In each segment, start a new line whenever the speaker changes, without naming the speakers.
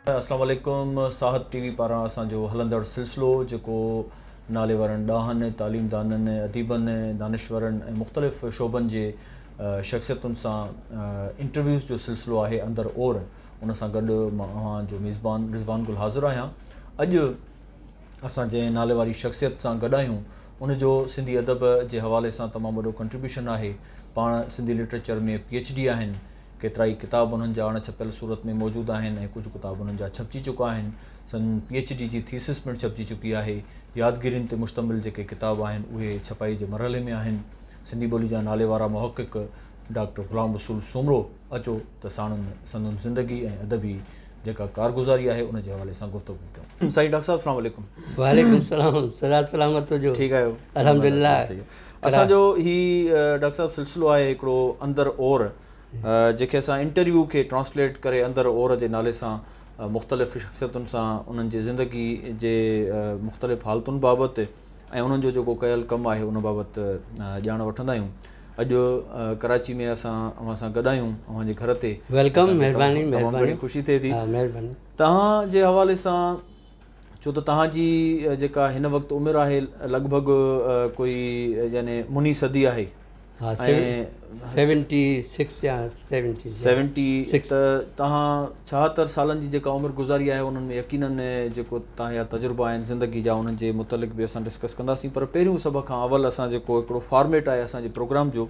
अस्सलाम वालेकुम। साहत टीवी पारां असांजो हलंदड़ सिलसिलो जेको नाले वारनि ॾाहनि तालीमदाननि अदीबनि दानिश्वरनि ऐं मुख़्तलिफ़ शोबनि जे शख़्सियतुनि सां इंटरव्यूज़ जो सिलसिलो आहे अंदर ओर। उन सां गॾु मां जो मेज़बान रिज़वान गुल हाज़िर आहियां। अॼु असां जंहिं नाले वारी शख़्सियत सां गॾु आहियूं उनजो सिंधी अदब जे हवाले सां तमामु वॾो कंट्रीब्यूशन आहे। पाण सिंधी लिटरेचर में PhD आहिनि। केतिरा ई किताब उन्हनि जा अणछपियल सूरत में मौजूदु आहिनि ऐं कुझु किताब उन्हनि जा छपिजी चुका आहिनि। सन PhD जी थीसिस पिणु छपिजी चुकी आहे। यादगिरियुनि ते मुश्तमिल जेके किताब आहिनि उहे छपाई जे मरहले में आहिनि। सिंधी ॿोली जा नाले वारा मुहक़िक़ डॉक्टर ग़ुलाम रसूल सूमरो अचो त साणुनि संदुनि ज़िंदगी ऐं अदबी जेका कारगुज़ारी आहे उन जे हवाले सां गुफ़्तगू कयूं। साईं डॉक्टर साहिबु अस्सलाम वालेकुम।
वालेकुम सलाम। सलाह सलामत हुजो।
ठीकु आहियो?
अल्हम्दुलिल्लाह।
असांजो ही डॉक्टर साहिबु सिलसिलो आहे हिकिड़ो अंदर ओर जेके असां इंटरव्यू खे ट्रांसलेट करे अंदर ओर जे नाले सां मुख़्तलिफ़ शख़्सियतुनि सां उन्हनि जे ज़िंदगी जे मुख़्तलिफ़ हालतुनि बाबति ऐं उन्हनि जो जेको कयल कमु आहे उन बाबति ॼाण वठंदा आहियूं। अॼु कराची में असां अव्हां सां गॾु आहियूं अव्हांजे घर ते।
वेलकम। महिरबानी
महिरबानी। ख़ुशी थिए थी
महिरबानी।
तव्हांजे हवाले सां छो त तव्हांजी जेका हिन वक़्तु उमिरि आहे लॻभॻि कोई यानी मुनी सदी आहे।
हा, 76 या
70 त तव्हां 76 सालनि जी जेका उमिरि गुज़ारी आहे उन्हनि में यकीनन जेको तव्हांजा तजुर्बा आहिनि ज़िंदगी जा उन्हनि जे मुतलिक़ बि असां डिस्कस कंदासीं। पर पहिरियों सभ खां अवल असां जेको हिकिड़ो फॉर्मेट आहे असांजे प्रोग्राम जो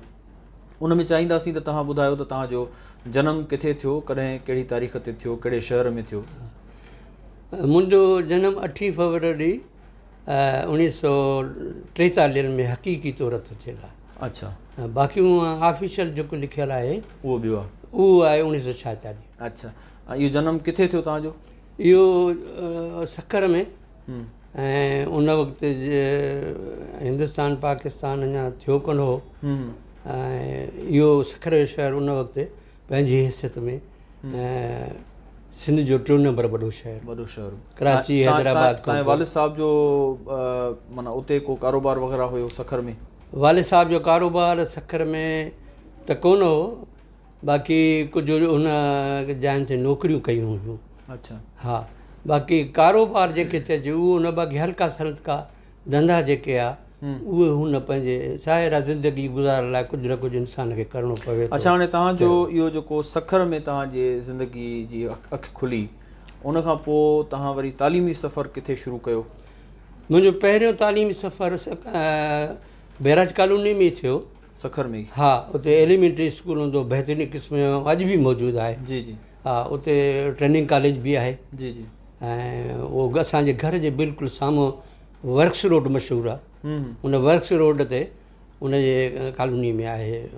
उन में चाहींदासीं त तव्हां ॿुधायो त तव्हांजो जनमु किथे थियो, कॾहिं कहिड़ी तारीख़ ते थियो, कहिड़े शहर में थियो?
मुंहिंजो जनमु 8 फरवरी 1943 में हक़ीक़ी तौर ते थियल आहे।
अच्छा।
बाक़ी उहा ऑफिशियल जेको लिखियलु आहे
उहो ॿियो आहे?
उहो आहे 1946।
अच्छा। इहो जनमु किथे थियो तव्हांजो?
इहो सखर में। ऐं उन वक़्तु हिंदुस्तान पाकिस्तान अञा थियो कोन हो। ऐं इहो सखर जो शहर उन वक़्तु पंहिंजी हैसियत में सिंध जो 2 नंबर वॾो शहर कराची हैदराबाद।
तव्हांजे वालिद साहब जो माना उते को कारोबार वग़ैरह हुयो सखर में?
वालिद साहब जो कारोबार सखर में त कोन हो, बाक़ी कुझु हुन जाइनि ते नौकरियूं कयूं हुयूं।
अच्छा।
हा, बाक़ी कारोबार जेके चइजे उहो हुन बाक़ी हल्का सल्का धंधा जेके आहे उहे हुन पंहिंजे ज़ाहिर आहे ज़िंदगी गुज़ारण लाइ कुझु न कुझु इंसान खे करिणो पवे।
अच्छा, हाणे तव्हांजो इहो जेको सखर में तव्हांजे ज़िंदगी जी अखि खुली उन खां पोइ तव्हां वरी तालीमी सफ़र किथे शुरू कयो?
मुंहिंजो पहिरियों तालीमी सफ़र बैराज कॉलोनी में थियो। सखर में? हा, उते एलिमेंट्री स्कूल हूंदो बहितरीन क़िस्म जो, अॼु बि मौजूदु आहे।
जी जी।
हा, उते ट्रेनिंग कॉलेज बि आहे।
जी जी।
ऐं उहो असांजे घर जे बिल्कुलु साम्हूं वर्क्स रोड मशहूरु आहे। उन वर्क्स रोड ते उनजे कॉलोनी में आहे,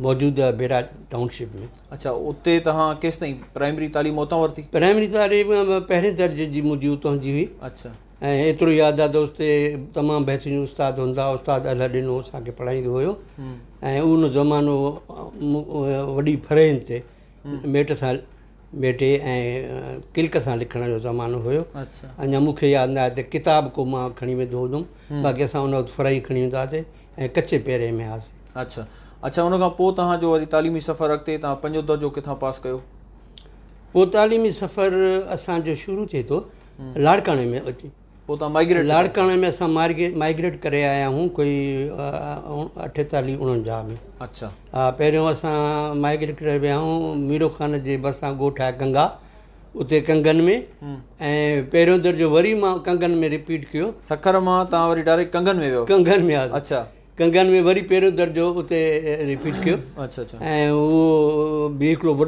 मौजूदु आहे बैराज टाउनशिप में।
अच्छा, उते तव्हां केसि ताईं प्राइमरी तालीम उतां वरिती?
प्राइमरी तालीम पहिरें दर्जे जी मुंहिंजी उतां जी हुई। अच्छा। ऐं एतिरो यादि आहे त उते तमामु बहितरीनु उस्ताद हूंदा, उस्ताद अल ॾिनो असांखे पढ़ाईंदो हुयो। ऐं उन ज़मानो वॾी फरेन ते मेट सां मेटे ऐं किल्क सां लिखण जो ज़मानो हुयो। अच्छा। अञा मूंखे यादि न आहे त किताब को मां खणी वेंदो हुयुमि, बाक़ी असां उन वक़्तु फराई खणी वेंदा हुआसीं ऐं कचे पेरे में हुआसीं। अच्छा।
अच्छा, उन खां पोइ तव्हांजो वरी तालीमी सफ़र अॻिते तव्हां 5 दर्जो किथां पास कयो?
पोइ तालीमी सफ़र असांजो शुरू थिए थो लाड़काणे में अची।
पोइ तव्हां माइग्रेट?
लाड़काणे में असां माइग्रेट करे आया आहियूं कोई 48-49 में।
अच्छा।
हा, पहिरियों असां माइग्रेट करे विया आहियूं मीरो ख़ान जे भरिसां ॻोठु आहे कंगा, उते कंगन में। ऐं पहिरियों दर्जो वरी मां कंगन में रिपीट कयो।
सखर मां तव्हां वरी डायरेक्ट कंगन में वियो?
कंगन में।
अच्छा।
कंगन में वरी पहिरियों दर्जो उते रिपीट कयो। अच्छा अच्छा। ऐं उहो बि हिकिड़ो वॾो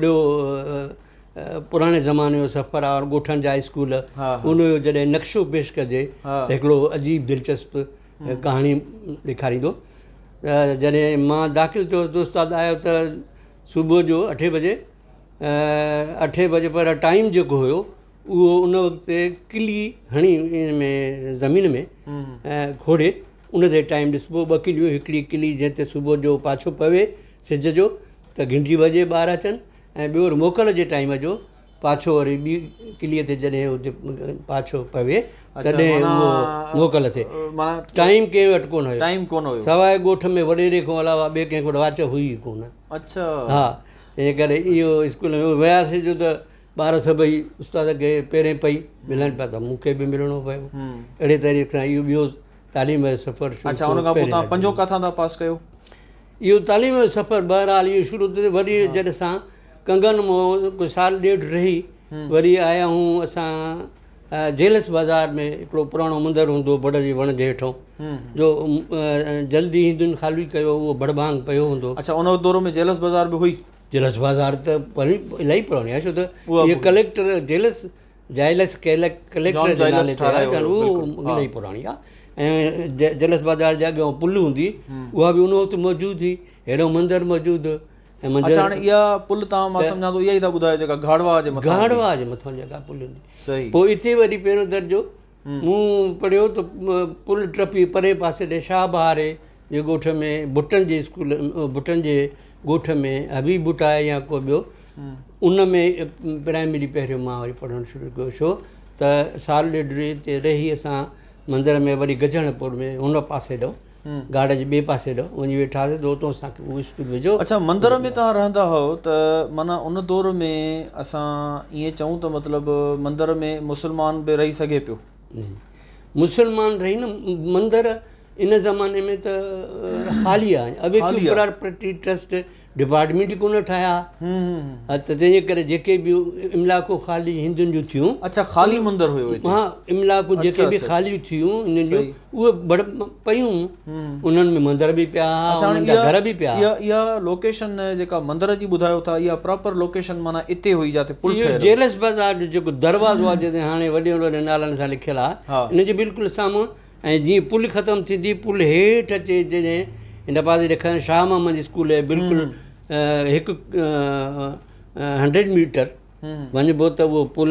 पुराणे ज़माने जो सफ़र आहे और ॻोठनि जा स्कूल। उनजो जॾहिं नक्शो पेश कजे त हिकिड़ो अजीब दिलचस्प कहाणी ॾेखारींदो। जॾहिं मां दाख़िल थियो त उस्ताद आयो त सुबुह जो 8 बजे 8 बजे पर टाइम जेको हुयो उहो उन वक़्तु किली हणी इन में ज़मीन में खोड़े उन ते टाइम ॾिसबो 2 किलियूं, हिकिड़ी किली जंहिं ते सुबुह जो पाछो पवे सिज जो त घिंडी वॼे ॿार अचनि, ऐं ॿियो मोकल जे टाइम जो पाछो वरी ॿी किलीअ ते जॾहिं हुते पाछो पवे तॾहिं उहो मोकल थिए। टाइम कंहिं वटि कोन हुयो सवाइ ॻोठ में वॾेरे खां अलावा ॿिए कंहिं वटि वाच हुई कोन। अच्छा। हा, तंहिं करे इहो स्कूल में वियासीं जो त ॿार सभई उस्ताद खे पहिरें पई मिलनि पिया त मूंखे बि मिलणो पियो। अहिड़े तरीक़े सां इहो ॿियो तालीम जो सफ़र।
अच्छा, उन खां पोइ तव्हां पंजो किथां था पास कयो?
इहो तालीम जो सफ़र बहरहाल इहो शुरू थियो। वरी जॾहिं असां कंगन मां कोई साल ॾेढ रही वरी आया हूं असां जेलस बाज़ार में। हिकिड़ो पुराणो मंदरु हूंदो बड़ जे वण जे हेठों जो जल्दी हिंदुनि ख़ाली कयो, उहो बड़भांग पियो हूंदो।
अच्छा, उन दौर में जेलस बाज़ार बि हुई?
जेलस बाज़ार त इलाही पुराणी आहे, छो त इहे कलेक्टर जेलस कलेक्टर जे नाले ते आहे, उहो इलाही पुराणी आहे। ऐं जेलस बाज़ार जे अॻियां पुल हूंदी, उहा बि उन वक़्तु मौजूदु हुई। अहिड़ो मंदरु मौजूदु।
अच्छा, हाणे इहा पुल तव्हां मां सम्झां थो इहा ई था ॿुधायो जेका घाड़वा जे
मथां जेका पुल हूंदी।
सही।
पोइ इते वरी पहिरियों दर्जो मूं पढ़ियो त पुल टपी परे पासे ॾे शाहबहारे जे ॻोठ में भुटन जे स्कूल भुटन जे ॻोठ में हबीब भुट आहे या को ॿियो, उन में प्राइमरी पहिरियों मां वरी पढ़णु शुरू कयो। छो त साल ॾेढ हिते रही असां मंदर में, वरी गजणपुर में हुन पासे ॾो गाड़ जे ॿिए पासे ॾो वञी वेठासीं त उतां असांखे उहो स्कूल विझो।
अच्छा, मंदर में तव्हां रहंदा हुओ त माना उन दौर में असां ईअं चऊं त मतिलबु मंदर में मुस्लमान बि रही सघे पियो?
मुस्लमान रही न, मंदर इन ज़माने में त ख़ाली आहे। अवेक्यू प्रॉपर्टी ट्रस्ट डिपार्टमेंट ई कोन ठाहिया त तंहिंजे करे जेके बि इमलाकूं ख़ाली हिंदुनि जूं थियूं।
अच्छा, ख़ाली मंदर हुयो?
हा, इमलाकूं जेके बि ख़ाली थियूं हिननि जूं उहे पयूं, उन्हनि में मंदर बि पिया, उन्हनि जा घर बि पिया।
इहा लोकेशन जेका मंदर जी ॿुधायो था, इहा प्रॉपर लोकेशन माना इते हुई जिते पुल ठहियल?
जेलस बाज़ार जो जेको दरवाज़ो आहे जिते हाणे वॾे वॾे नालनि सां लिखियलु आहे, इन जे बिल्कुलु साम्हूं। ऐं जीअं पुल ख़तमु थींदी, पुल हेठि अचे जॾहिं हिन पासे ॾेखारियो शाह मोहम्मद स्कूल आहे बिल्कुलु हिकु 100 मीटर वञिबो त उहो पुल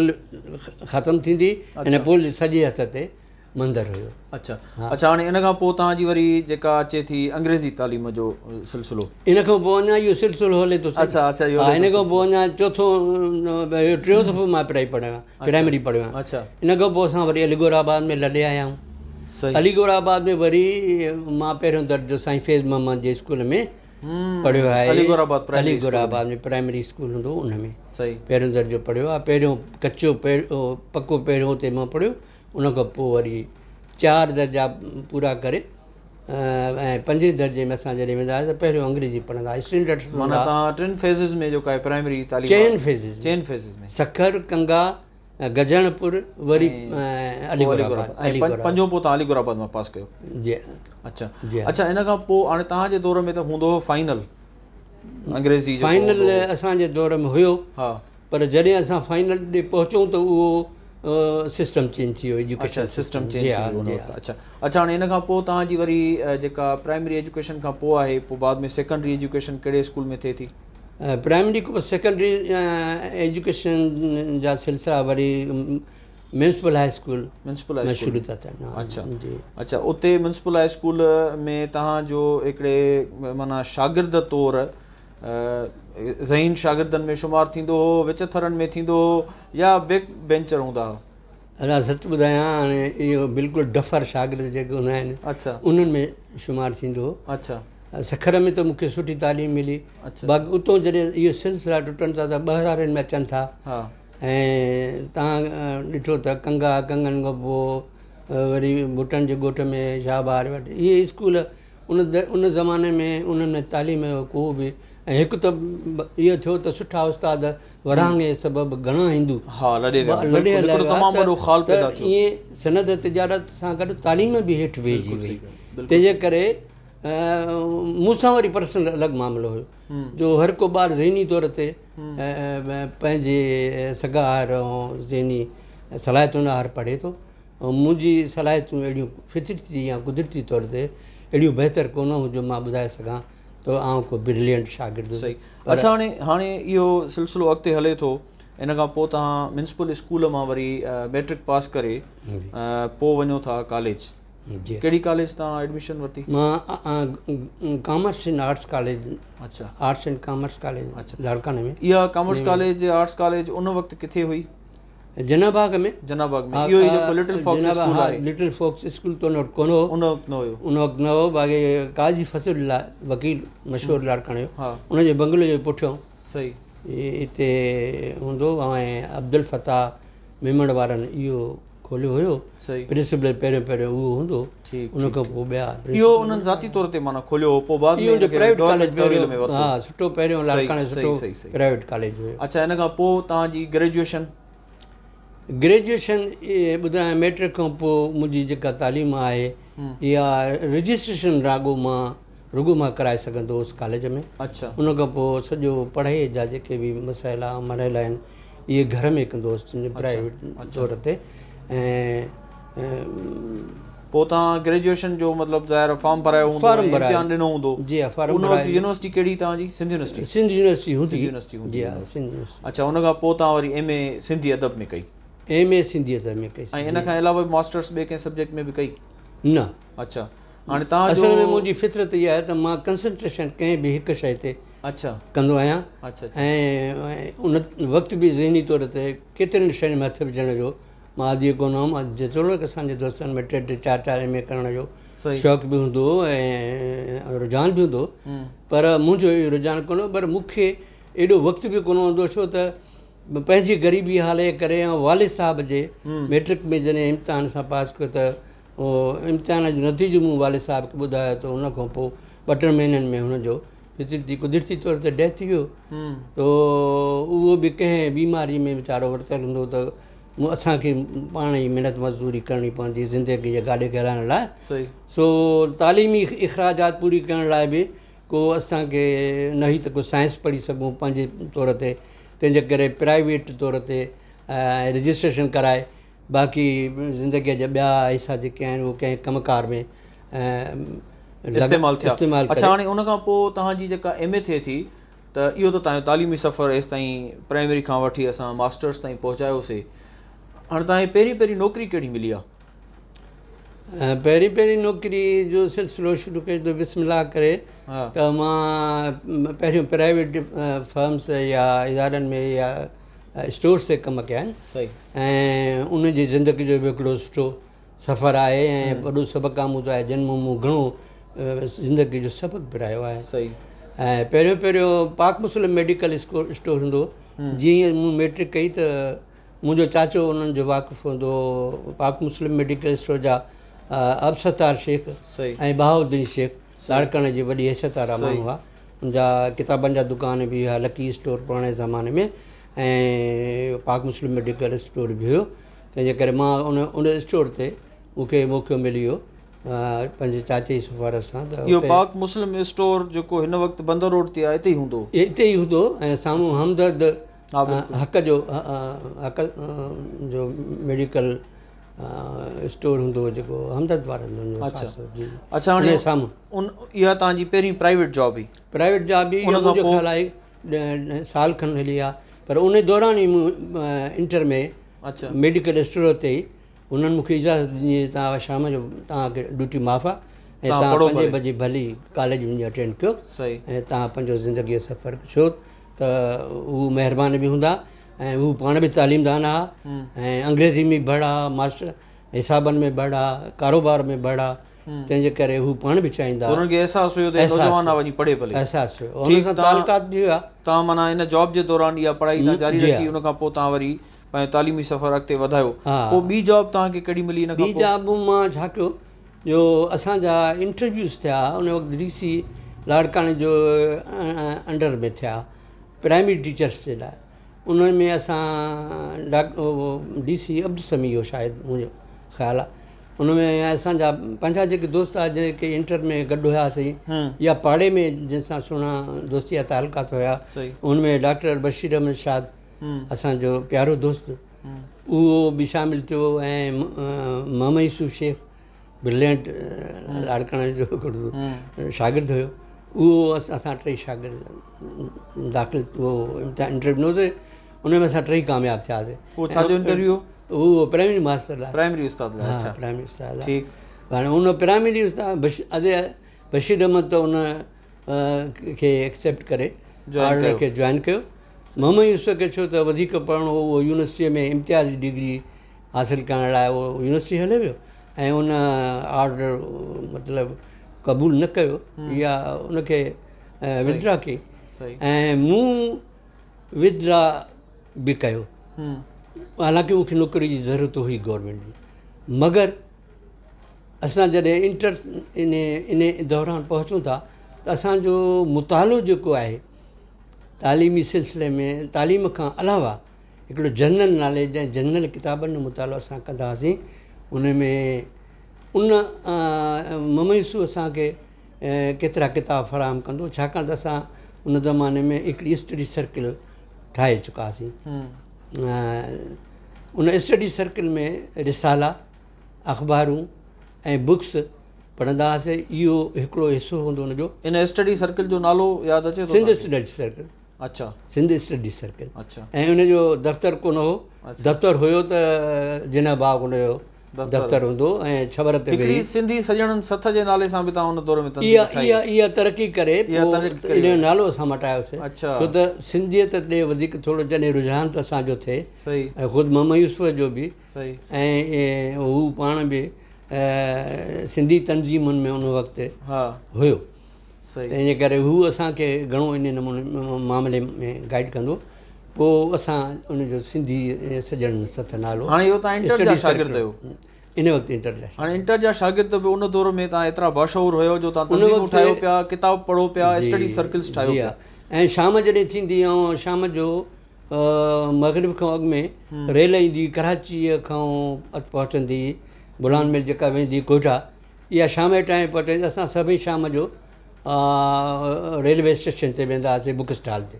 ख़तमु थींदी। हिन पुल जे साॼे हथ ते मंदरु हुयो।
अच्छा अच्छा, हाणे इन खां पोइ तव्हांजी वरी जेका अचे थी अंग्रेज़ी तालीम जो सिलसिलो,
इन खां पोइ अञा इहो सिलसिलो हले थो।
अच्छा अच्छा,
इन खां पोइ अञा चोथों टियों दफ़ो मां प्राइमरी पढ़ियो आहियां।
अच्छा,
इन खां पोइ असां वरी अलीगढ़ाबाद में लॾे आया आहियूं। अलीगढ़ाबाद में वरी मां पहिरियों दर्जो साईं फैज़ मोहम्मद जे स्कूल में पढ़ियो आहे। अलीगढ़ाबाद में प्राइमरी स्कूल हूंदो उन में
सही
पहिरियों दर्जो पढ़ियो आहे। पहिरियों कचो पको पहिरियों हुते मां पढ़ियो। उन खां पोइ वरी 4 दर्जा पूरा करे ऐं 5 दर्जे में असां जॾहिं वेंदा हुआसीं त पहिरियों अंग्रेज़ी पढ़ंदा हुआसीं। स्टैंडर्ड्स
माना तव्हां 3 फेज़िस में जेको आहे प्राइमरी तालीम? 4 फेज़िस में सखर, कंगा, गजणपुर, वरी अलीगढ़ाबाद। पंजो पोइ तव्हां अलीगढ़ाबाद मां पास कयो? जी। अच्छा अच्छा, इन खां पोइ हाणे तव्हांजे दौर में त हूंदो हो फाइनल अंग्रेज़ी?
फाइनल असांजे दौर में हुयो, हा, पर जॾहिं असां फाइनल ॾे पहुचूं त उहो सिस्टम चेंज थी वियो, एजुकेशन सिस्टम चेंज थी वियो।
अच्छा अच्छा, हाणे इन खां पोइ तव्हांजी वरी जेका प्राइमरी एजुकेशन खां पोइ आहे, पोइ बाद में सेकेंडरी एजुकेशन कहिड़े स्कूल में थिए थी?
प्राइमरी खां पोइ सेकेंडरी एजुकेशन जा सिलसिला वरी म्यूनसिपल हाई स्कूल में शुरू था थियनि।
अच्छा अच्छा, उते म्यूनसिपल हाई स्कूल में तव्हांजो हिकिड़े माना शागिर्द तौरु ज़हीन शागिर्दनि में शुमारु थींदो हो, विच थरनि में थींदो हो, या बैक बेंचर हूंदा हुआ?
अञा सच ॿुधायां, हाणे इहो बिल्कुलु डफर शागिर्द जेके हूंदा आहिनि, अच्छा, उन्हनि में शुमारु थींदो हो। अच्छा, सखर में त मूंखे सुठी तालीम मिली। बाक़ी उतां जॾहिं इहो सिलसिला टुटनि था त ॿाहिरां में अचनि था। ऐं तव्हां ॾिठो त कंगन खां पोइ वरी भुटन जे ॻोठ में शाहबार वटि इहे स्कूल उन ज़माने में उन्हनि में तालीम जो को बि। ऐं हिकु त इहो थियो त सुठा उस्ताद वरांगे सबबु घणा हिंदू ईअं सनद तिजारत सां गॾु तालीम बि हेठि वेहिजी वई। तंहिंजे करे मूंसां वरी पर्सनल अलॻि मामिलो हुयो जो हर को ॿारु ज़हनी तौर ते पंहिंजे सगार ऐं ज़हनी सलाहियतुनि हार पढ़े थो। ऐं मुंहिंजी सलाहियतूं अहिड़ियूं फितरती या कुदरती तौर ते अहिड़ियूं बहितर कोन हुयूं जो मां ॿुधाए सघां त आउं को ब्रिलियंट शागिर्द।
सही। अच्छा, हाणे इहो सिलसिलो अॻिते हले थो। इन खां पोइ तव्हां म्यूनसिपल स्कूल मां वरी मैट्रिक पास करे पोइ वञो था कॉलेज। कहिड़ी कॉलेज तव्हां एडमिशन वरिती?
मां कॉमर्स एंड आर्ट्स कॉलेज। अच्छा, आर्ट्स एंड कॉमर्स कॉलेज। अच्छा, लाड़काने में।
इहा कॉमर्स कॉलेज आर्ट्स कॉलेज उन वक़्तु किथे हुई?
जनाबाग में।
जनाबाग में इहो जेको लिटिल फॉक्स स्कूल आहे?
लिटिल फॉक्स स्कूल तो न कोन हो,
उन वक़्तु न हुयो।
उन वक़्तु न हो। बाक़ी काज़ी फसुल्ला वकील मशहूरु लाड़काने जो, उनजे बंगले जे पुठियों।
सही।
हिते हूंदो ऐं अब्दुल फताह मेमण वारनि इहो खोलियो हुयो
सही
प्रिंसिपल पहिरियों उहो हूंदो उन खां पोइ ॿिया
इहो उन्हनि ज़ाती तौर ते माना खोलियो हो पोइ बाद में
इहो जो
हिनखे
प्राइवेट कॉलेज
गवर्नमेंट तवील में
पहिरियों
वरितो
हा सुठो पहिरियों लाड़काणे
सही,
सुठो
सही, सही।
प्राइवेट कॉलेज हुयो
अच्छा हिन खां पोइ तव्हांजी ग्रेजुएशन
ग्रेजुएशन ॿुधायां मैट्रिक खां पोइ मुंहिंजी जेका तालीम आहे इहा रजिस्ट्रेशन रुॻो मां कराए सघंदो हुउसि कॉलेज में
अच्छा
उन खां पोइ सॼो पढ़ाईअ जा जेके बि मसइला मरहिला आहिनि इहे घर में कंदो हुउसि प्राइवेट तौर ते ऐं
पोइ तव्हां ग्रेजुएशन जो मतिलबु ज़ाहिर फॉर्म भरायो हूंदो
फॉर्म
इम्तिहान ॾिनो हूंदो
जी हा फॉर्म
उन
भरायो
वक़्तु यूनिवर्सिटी कहिड़ी तव्हांजी सिंध यूनिवर्सिटी
सिंध यूनिवर्सिटी हूंदी
सिंध यूनिवर्सिटी हूंदी
जी हा सिंध यूनिवर्सिटी
अच्छा उन खां पोइ तव्हां वरी MA सिंधी अदब में कई
MA सिंधीयत में कई
ऐं इन खां अलावा मास्टर्स ॿिए कंहिं सब्जेक्ट में बि कई
न
अच्छा हाणे तव्हांजो
असल में मुंहिंजी फितरत इहा आहे त मां कंसंट्रेशन कंहिं बि हिकु शइ ते
अच्छा
कंदो आहियां
अच्छा
ऐं उन वक़्तु बि ज़हनी तौर ते केतिरनि शयुनि में हथु विझण जो मां आदि कोन हुउमि जेतोणीकि असांजे दोस्तनि में 3-4 MA करण जो शौक़ु बि हूंदो ऐं रुझान बि हूंदो पर मुंहिंजो इहो रुझान कोन हो पर मूंखे एॾो वक़्तु बि कोन हूंदो छो त पंहिंजी ग़रीबी हाले करे ऐं वालिद साहिब जे मैट्रिक में जॾहिं इम्तिहान सां पास कयो त उहो इम्तिहान जो नतीजो मूं वालिद साहिब खे ॿुधायो त उन खां पोइ 2-3 महीननि में हुनजो कुदरती तौर ते डेथ थी वियो त उहो बि कंहिं बीमारी में वीचारो वरितलु हूंदो त असांखे पाण ई महिनत मज़दूरी करणी पवंदी ज़िंदगी जे गाॾे खे हलाइण लाइ सो तालीमी इख़राजात पूरी करण लाइ बि को असांखे न ई त को साइंस पढ़ी सघूं पंहिंजे तौर ते तंहिंजे करे प्राइवेट तौर ते रजिस्ट्रेशन कराए बाक़ी ज़िंदगीअ जा ॿिया हिसा जेके आहिनि उहे कंहिं कमकार में
इस्तेमालु थिया अच्छा हाणे उन खां पोइ तव्हांजी जेका MA थिए थी त इहो त तव्हांजो तालीमी सफ़र हेसि ताईं प्राइमरी खां वठी असां मास्टर्स ताईं पहुचायोसीं हाणे तव्हांजी पहिरीं नौकिरी कहिड़ी मिली आहे
पहिरीं नौकिरी जो सिलसिलो शुरू कयो बिस्मिल्लाह करे त मां पहिरियों प्राइवेट फर्म्स या इदारनि में या स्टोर्स ते कमु कया आहिनि
सही
ऐं उनजी ज़िंदगी जो बि हिकिड़ो सुठो सफ़रु आहे ऐं वॾो सबक़ु आमूज़ आहे जिन मां मूं घणो ज़िंदगी जो सबक़ु पिरायो आहे
सही
ऐं पहिरियों पाक मुस्लिम मेडिकल स्टोर हूंदो जीअं मूं मैट्रिक कई त मुंहिंजो चाचो उन्हनि जो वाक़ुफ़ु हूंदो पाक मुस्लिम मेडिकल स्टोर जा अबसतार शेख ऐं बहाउद्दीन शेख लाड़काणे जी वॾी हैसियत वारा माण्हू हुआ उनजा किताबनि जा दुकान बि हुआ लकी स्टोर पुराणे ज़माने में ऐं पाक मुस्लिम मेडिकल स्टोर बि हुयो तंहिंजे करे मां उन स्टोर ते मूंखे मौक़ो मिली वियो पंहिंजे चाचे जी सिफ़ारिश सां त
इहो पाक मुस्लिम स्टोर जेको हिन वक़्तु बंदर रोड ते आहे
हिते ई हूंदो ऐं साम्हूं हमदर्द हक़ जो मेडिकल स्टोर हूंदो जेको हमदर्द वारनि
अच्छा हाणे साम्हूं इहा तव्हांजी पहिरीं प्राइवेट जॉब
ई मुंहिंजो ख़्यालु आहे साल खनि हली आहे पर उन दौरान ई मूं इंटर में मेडिकल स्टोर ते ई उन्हनि मूंखे इजाज़त ॾिनी तव्हां शाम जो तव्हांखे ड्यूटी माफ़ आहे ऐं तव्हां 5 बजे भली कॉलेज वञी अटेंड कयो ऐं तव्हां पंहिंजो ज़िंदगीअ जो सफ़र छो त उहे महिरबानी बि हूंदा ऐं हू पाण बि तालीमदान हुआ ऐं अंग्रेज़ी में बड़ा मास्टर हिसाबनि में बड़ा कारोबार में बड़ा तंहिंजे करे हू पाण बि चाहींदा
अहसासु हुयो
तालुकात बि हुआ
तव्हां माना हिन जॉब जे दौरान इहा पढ़ाई जारी रखी उन खां पोइ तव्हां वरी पंहिंजो तालीमी सफ़र अॻिते वधायो पोइ ॿी जॉब तव्हांखे कहिड़ी मिली
ॿी जॉब मां छा कयो जो असांजा इंटरव्यूज़ थिया उन वक़्तु DC लाड़काणे जो अंडर में थिया प्राइमरी टीचर्स जे लाइ उन्हनि में असां DC अब्दुल समी हो शायदि मुंहिंजो ख़्यालु आहे उनमें असांजा पंहिंजा जेके दोस्त आहे जेके इंटर में गॾु हुआसीं या पाड़े में जंहिंसां सुहिणा दोस्ती जा तालुकात हुया उनमें डॉक्टर बशीर अहमद शाद असांजो प्यारो दोस्त उहो बि शामिलु थियो ऐं मोहम्मद यूसुफ शेख ब्रिलियंट लाड़काणे जो हिकिड़ो शागिर्दु हुयो उहो असां 3 शागिर्द दाख़िल उहो इंटरव्यू ॾिनोसीं उन में असां 3 कामयाबु थियासीं
उहो छाजो इंटरव्यू
उहो प्राइमरी मास्टर लाइ
प्राइमरी उस्ताद लाइ
हा प्राइमरी उस्ताद लाइ हाणे उन प्राइमरी उस्ताद बशीर अहमद त उन खे एक्सेप्ट करे ऑर्डर खे जॉइन कयो मोहम्मद यूसुफ खे छो त वधीक पढ़णो उहो यूनिवर्सिटीअ में इम्तियाज़ी डिग्री हासिलु करण लाइ उहो यूनिवर्सिटी हले वियो ऐं उन ऑर्डर मतिलबु क़बूलु न कयो या उनखे विथड्रॉ कई ऐं मूं विदड्रा बि कयो, हालांकि मूंखे नौकरी जी ज़रूरत हुई गवर्नमेंट जी, मगर असां जॾहिं इन दौरान पहुचूं था त असांजो मुतालो जेको आहे तालीमी सिलसिले में, तालीम खां अलावा हिकिड़ो जनरल नॉलेज ऐं जनरल किताबनि जो मुतालो असां कंदा हुआसीं। उन में मम यूसुफ असांखे केतिरा किताब फ़राहम कंदो, छाकाणि त असां उन ज़माने में हिकिड़ी स्टडी सर्किल ठाहे चुका हुआसीं। उन स्टडी सर्किल में रिसाला, अख़बारूं ऐं बुक्स पढ़ंदा हुआसीं। इहो हिकिड़ो हिसो हूंदो हुनजो।
इन स्टडी सर्किल जो नालो यादि अचे थो?
Sindh study circle.
अच्छा,
सिंध स्टडी सर्किल।
अच्छा।
ऐं उनजो दफ़्तरु कोन हो, दफ़्तरु हुयो त जिना बाग हुनजो दफ़्तरु हूंदो ऐं छबर ते वेही
सिंधी सॼणनि सथ जे नाले सां बि तव्हां उन दौर में
इहा तरक़ी करे इन जो नालो असां मटायोसीं।
अच्छा।
छो त सिंधियत ॾे वधीक थोरो जॾहिं रुझान त असांजो थिए।
सही।
ऐं ख़ुदि मम यूसुफ जो बि।
सही।
ऐं हू पाण बि सिंधी तंज़ीमुनि में उन वक़्तु हुयो।
सही।
त इन करे हू असांखे घणो इन नमूने मामले में गाइड कंदो। पोइ असां उनजो सिंधी सॼणनि सथ नालो
हाणे इहो तव्हां इंटर जा शागिर्द आहियो?
इन वक़्तु इंटर जा।
हाणे इंटर जा शागिर्द बि उन दौर में तव्हां एतिरा बाशऊर हुयो जो तव्हां तंज़ीमूं ठाहियो पिया, किताब पढ़ो पिया, स्टडी सर्किल्स ठाहियो पिया।
ऐं शाम जॾहिं थींदी ऐं शाम जो मग़रिब खां अॻु में रेल ईंदी कराचीअ खां पहुचंदी, बुलान मिल जेका वेंदी कोटा, इहा शाम जे टाइम पहुचंदी। असां सभई शाम जो रेलवे स्टेशन ते वेंदा हुआसीं, बुक स्टॉल ते।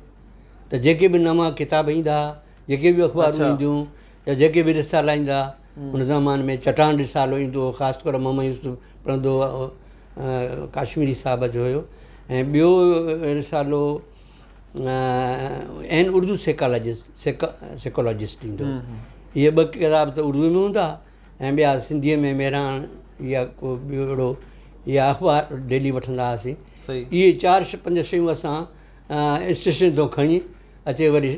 त जेके बि नवां किताब ईंदा, जेके बि अख़बारूं ईंदियूं या जेके बि रिसाला ईंदा, उन ज़माने में चटान रिसालो ईंदो हो, ख़ासि करे मम यूसुफ पढ़ंदो, काश्मीरी साहब जो हुयो। ऐं ॿियो रिसालो एन उर्दू साइकोलॉजिस्ट ईंदो। इहे ॿ किताब त उर्दू में हूंदा ऐं ॿिया सिंधीअ में मेरान या को ॿियो अहिड़ो या अख़बार डेली वठंदा हुआसीं। इहे 4-5 शयूं असां स्टेशन तां खणी अचे वरी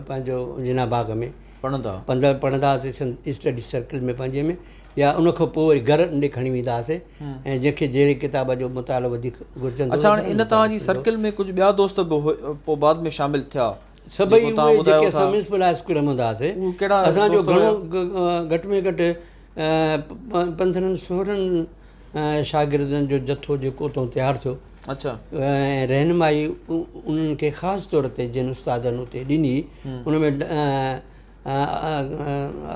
पंहिंजो जिना बाग में पढ़ंदा हुआसीं, स्टडी सर्किल में पंहिंजे में, या उन खां पोइ वरी घर ॾे खणी वेंदा हुआसीं। ऐं जंहिंखे जहिड़े किताब जो मुतालो वधीक घुरिजंदो।
अच्छा, हाणे इन तव्हांजी सर्किल में कुझु ॿिया दोस्त बि पोइ बाद में शामिलु थिया?
सभई उहे जेके असां म्यूनिसिपल हाई स्कूल में हूंदा हुआसीं, असांजो घणो घटि में घटि 15-16 शागिर्दनि जो जथो जेको उतां तयारु थियो।
अच्छा।
ऐं रहनुमाई उन्हनि खे ख़ासि तौर ते जिन उस्तादनि उते ॾिनी, उन में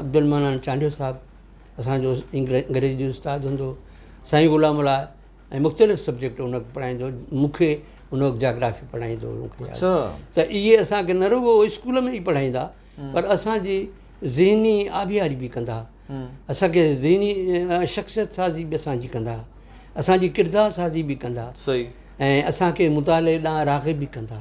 अब्दुल मनान चांडियो साहिबु असांजो अंग्रेजी उस्तादु हूंदो, साईं गुलाम अला ऐं मुख़्तलिफ़ सब्जेक्ट उन पढ़ाईंदो। मूंखे उन वक़्तु जाग्राफी पढ़ाईंदो मूंखे। त इहे असांखे न रुगो स्कूल में ई पढ़ाईंदा, पर असांजी ज़हनी आबियारी बि कंदा, असांखे ज़हनी शख़्सियत साज़ी बि असांजी कंदा, असांजी किरदार साज़ी बि कंदा।
सही।
ऐं असांखे मुताले ॾांहुं राग़िब बि कंदा।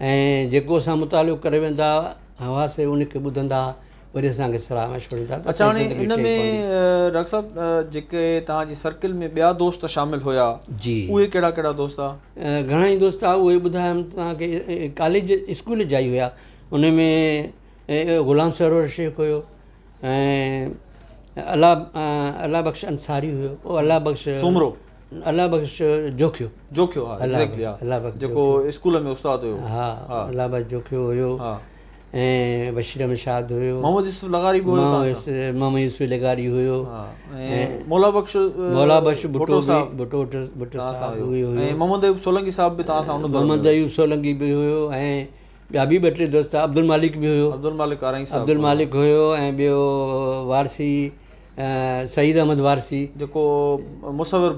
ऐं जेको असां मुतालो करे वेंदा हुआसीं उनखे ॿुधंदा, वरी असांखे सलाह मशवरो ॾींदा।
अच्छा, हाणे इन में डॉक्टर साहिबु जेके तव्हांजी सर्किल में ॿिया दोस्त शामिलु हुया, जी, उहे कहिड़ा कहिड़ा दोस्त हुआ?
घणेई दोस्त हुआ, उहे ॿुधायमि तव्हांखे। कॉलेज स्कूल जा ई हुया। उन में ग़ुलाम सरोवर शेख हुयो, ऐं अला बख़्श अंसारी हुयो, अला बख़्श
सुमरो,
अला बख़्श जोखियो,
जेको स्कूल में उस्ताद हुयो।
हा, अला बख़्श जोखियो हुयो। ऐं बशीर अहमद हुयो,
मोहम्मद यूसुफ लगारी बि हुयो,
मोहम्मद यूसुफ लगारी हुयो,
ऐं मौला बख़्श
भुट्टो साहब हुयो,
ऐं मोहम्मद अयूब सोलंकी साहब बि तव्हां सां उन दौर में?
मोहम्मद अयूब सोलंकी बि हुयो, ऐं ॿिया बि 2-3 दोस्त। अब्दुल मालिक बि हुयो, अब्दुल मालिक हुयो, ऐं ॿियो वारसी सईद अहमद वारसी, जेको
मुसविर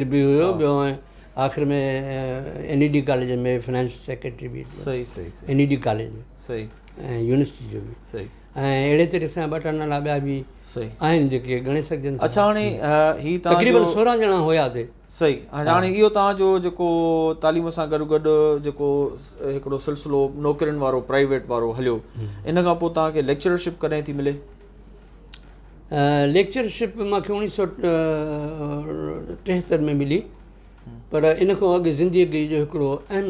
बि हुयो।
ॿियो आख़िर में NED कॉलेज में फाइनेंस सेक्रेटरी बि।
सही।
NED कॉलेज में। सही। ऐं यूनिवर्सिटी जो बि। सही। ऐं अहिड़े तरीक़े सां 2-3 नाला ॿिया बि आहिनि जेके ॻणे सघजनि।
अच्छा, हाणे ही
तक़रीबन 16 ॼणा हुयासीं।
सही। हाणे इहो तव्हांजो जेको तालीम सां गॾु गॾु जेको हिकिड़ो सिलसिलो नौकिरियुनि वारो प्राइवेट वारो हलियो, इन खां पोइ तव्हांखे लेक्चरशिप कॾहिं थी मिले?
लेक्चरशिप मूंखे 1973 में मिली, पर इन खां अॻु ज़िंदगी जो हिकिड़ो अहम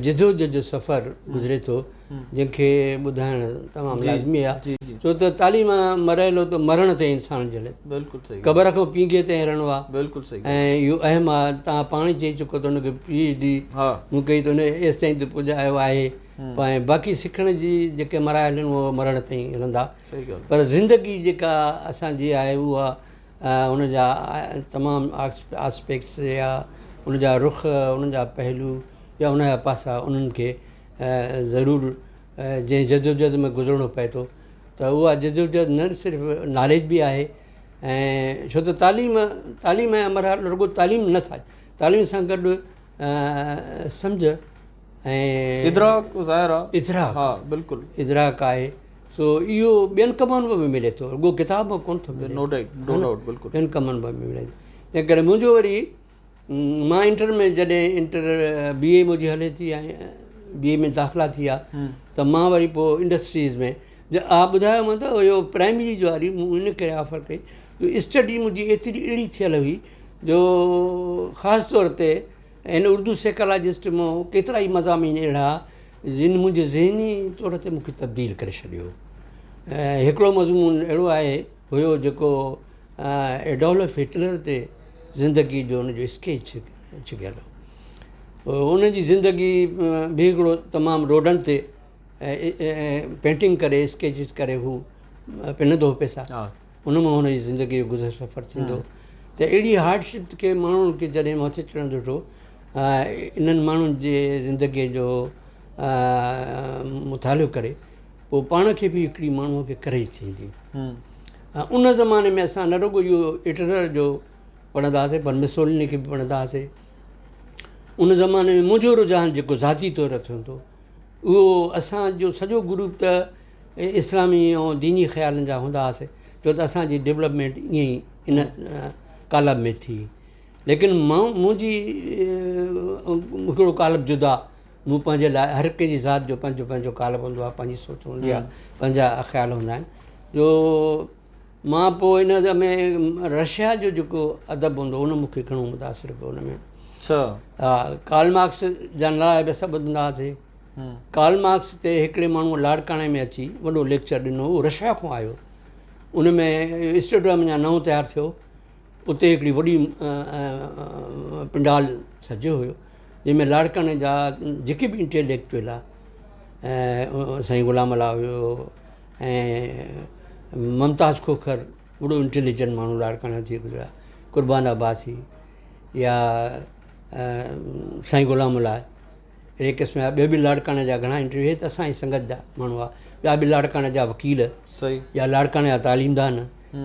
जिदोजहद जो सफ़रु गुज़रे थो, जंहिंखे ॿुधाइणु तमामु लाज़मी आहे। छो त तालीम मरहलो त मरण ते इंसान जे लाइ, बिल्कुलु सही, क़बर खां पींघे ते हरणो आहे, बिल्कुलु सही। ऐं इहो अहम आहे, तव्हां पाण चई चुको त हुनखे PhD मूं कई त हुन एसि ताईं त पुॼायो आहे ऐं बाक़ी सिखण जी जेके मराइल आहिनि उहो मरण ताईं हलंदा।
सही ॻाल्हि।
पर ज़िंदगी जेका असांजी आहे उहा उनजा तमामु आस्पेक्ट्स या उनजा रुख, उनजा पहलू या उनजा पासा उन्हनि खे ज़रूरु जंहिं जदोजहद में गुज़रणो पए थो त उहा जदोजहद न सिर्फ़ु नॉलेज बि आहे ऐं छो त तालीम ऐं मरहल रुॻो तालीम न था, तालीम सां गॾु सम्झ ऐं
इदराक ज़ाहिर आहे।
इदराक,
हा बिल्कुलु
इदराक आहे। सो इहो ॿियनि कमनि में बि मिले थो, रुॻो किताब में कोन थो मिले।
नो डाउट बिल्कुलु
ॿियनि कमनि में बि मिले थो। तंहिं करे मुंहिंजो वरी मां इंटर में जॾहिं BA मुंहिंजी हले थी ऐं BA में दाख़िला थी आहे त मां वरी पोइ इंडस्ट्रीज़ में ॿुधायोमांव त इहो प्राइमरी जो वारी मूं इन करे ऑफर कई जो स्टडी मुंहिंजी एतिरी अहिड़ी थियल हुई जो ख़ासि तौर ते हिन उर्दू साइकोलॉजिस्ट मां केतिरा ई मज़ामीन अहिड़ा जिन मुंहिंजे ज़हनी तौर ते मूंखे तब्दील करे छॾियो। हिकिड़ो मज़मून अहिड़ो आहे हुयो जेको एडोल्फ हिटलर ते ज़िंदगी जो हुनजो स्केच छिकियल हो। उनजी ज़िंदगी बि हिकिड़ो तमामु रोडनि ते पेंटिंग करे स्केचिस करे हू पिनंदो हो पैसा, उन मां हुनजी ज़िंदगी जो गुज़र सफ़र थींदो। त अहिड़ी हार्डशिप खे माण्हुनि खे जॾहिं मथे चढ़णु ॾिठो इन्हनि माण्हुनि जे ज़िंदगीअ जो मुतालियो करे पोइ पाण खे बि हिकिड़ी माण्हूअ खे करे थींदी। उन ज़माने में असां न रुॻो इहो हिटलर जो पढ़ंदा हुआसीं पर मुसोलिनी खे बि पढ़ंदा हुआसीं। उन ज़माने में मुंहिंजो रुझान जेको ज़ाती तौर ते हूंदो उहो असांजो सॼो ग्रुप त इस्लामी ऐं दीनी ख़्यालनि जा हूंदा हुआसीं छो त असांजी डेवलपमेंट ईअं ई इन कालम में थी। लेकिन मुंहिंजी हिकिड़ो कालम जुदा, मूं पंहिंजे लाइ हर कंहिंजी ज़ात जो पंहिंजो पंहिंजो कालम हूंदो आहे, पंहिंजी सोच हूंदी आहे, पंहिंजा ख़्याल हूंदा आहिनि। जो मां पोइ इन में रशिया जो जेको अदब हूंदो उन मूंखे घणो मुतासिर कयो। उन में हा कार्ल मार्क्स जा नाला बि सभु ॿुधंदा हुआसीं। कार्ल मार्क्स ते हिकिड़े माण्हूअ लाड़काणे में अची वॾो लेक्चर ॾिनो, उहो रशिया खां आयो। उन में स्टेडियम अञा नओं तयारु थियो, उते हिकिड़ी वॾी पंडाल सजियो हुयो जंहिंमें लाड़काणे जा जेके बि इंटेलेक्चुअल आहे साईं गुलाम अला हुयो ऐं मुमताज़ खोखर वॾो इंटेलिजेंट माण्हू लाड़काणे थी गुज़रिया, कुर्बान अब्बासी या साईं गुलाम अला, अहिड़े क़िस्म जा ॿिया बि लाड़काणे जा घणा इंटरव्यू त असांजी संगत जा माण्हू आहे, ॿिया बि लाड़काणे जा वकील
सही
या लाड़काणे जा तालीमदान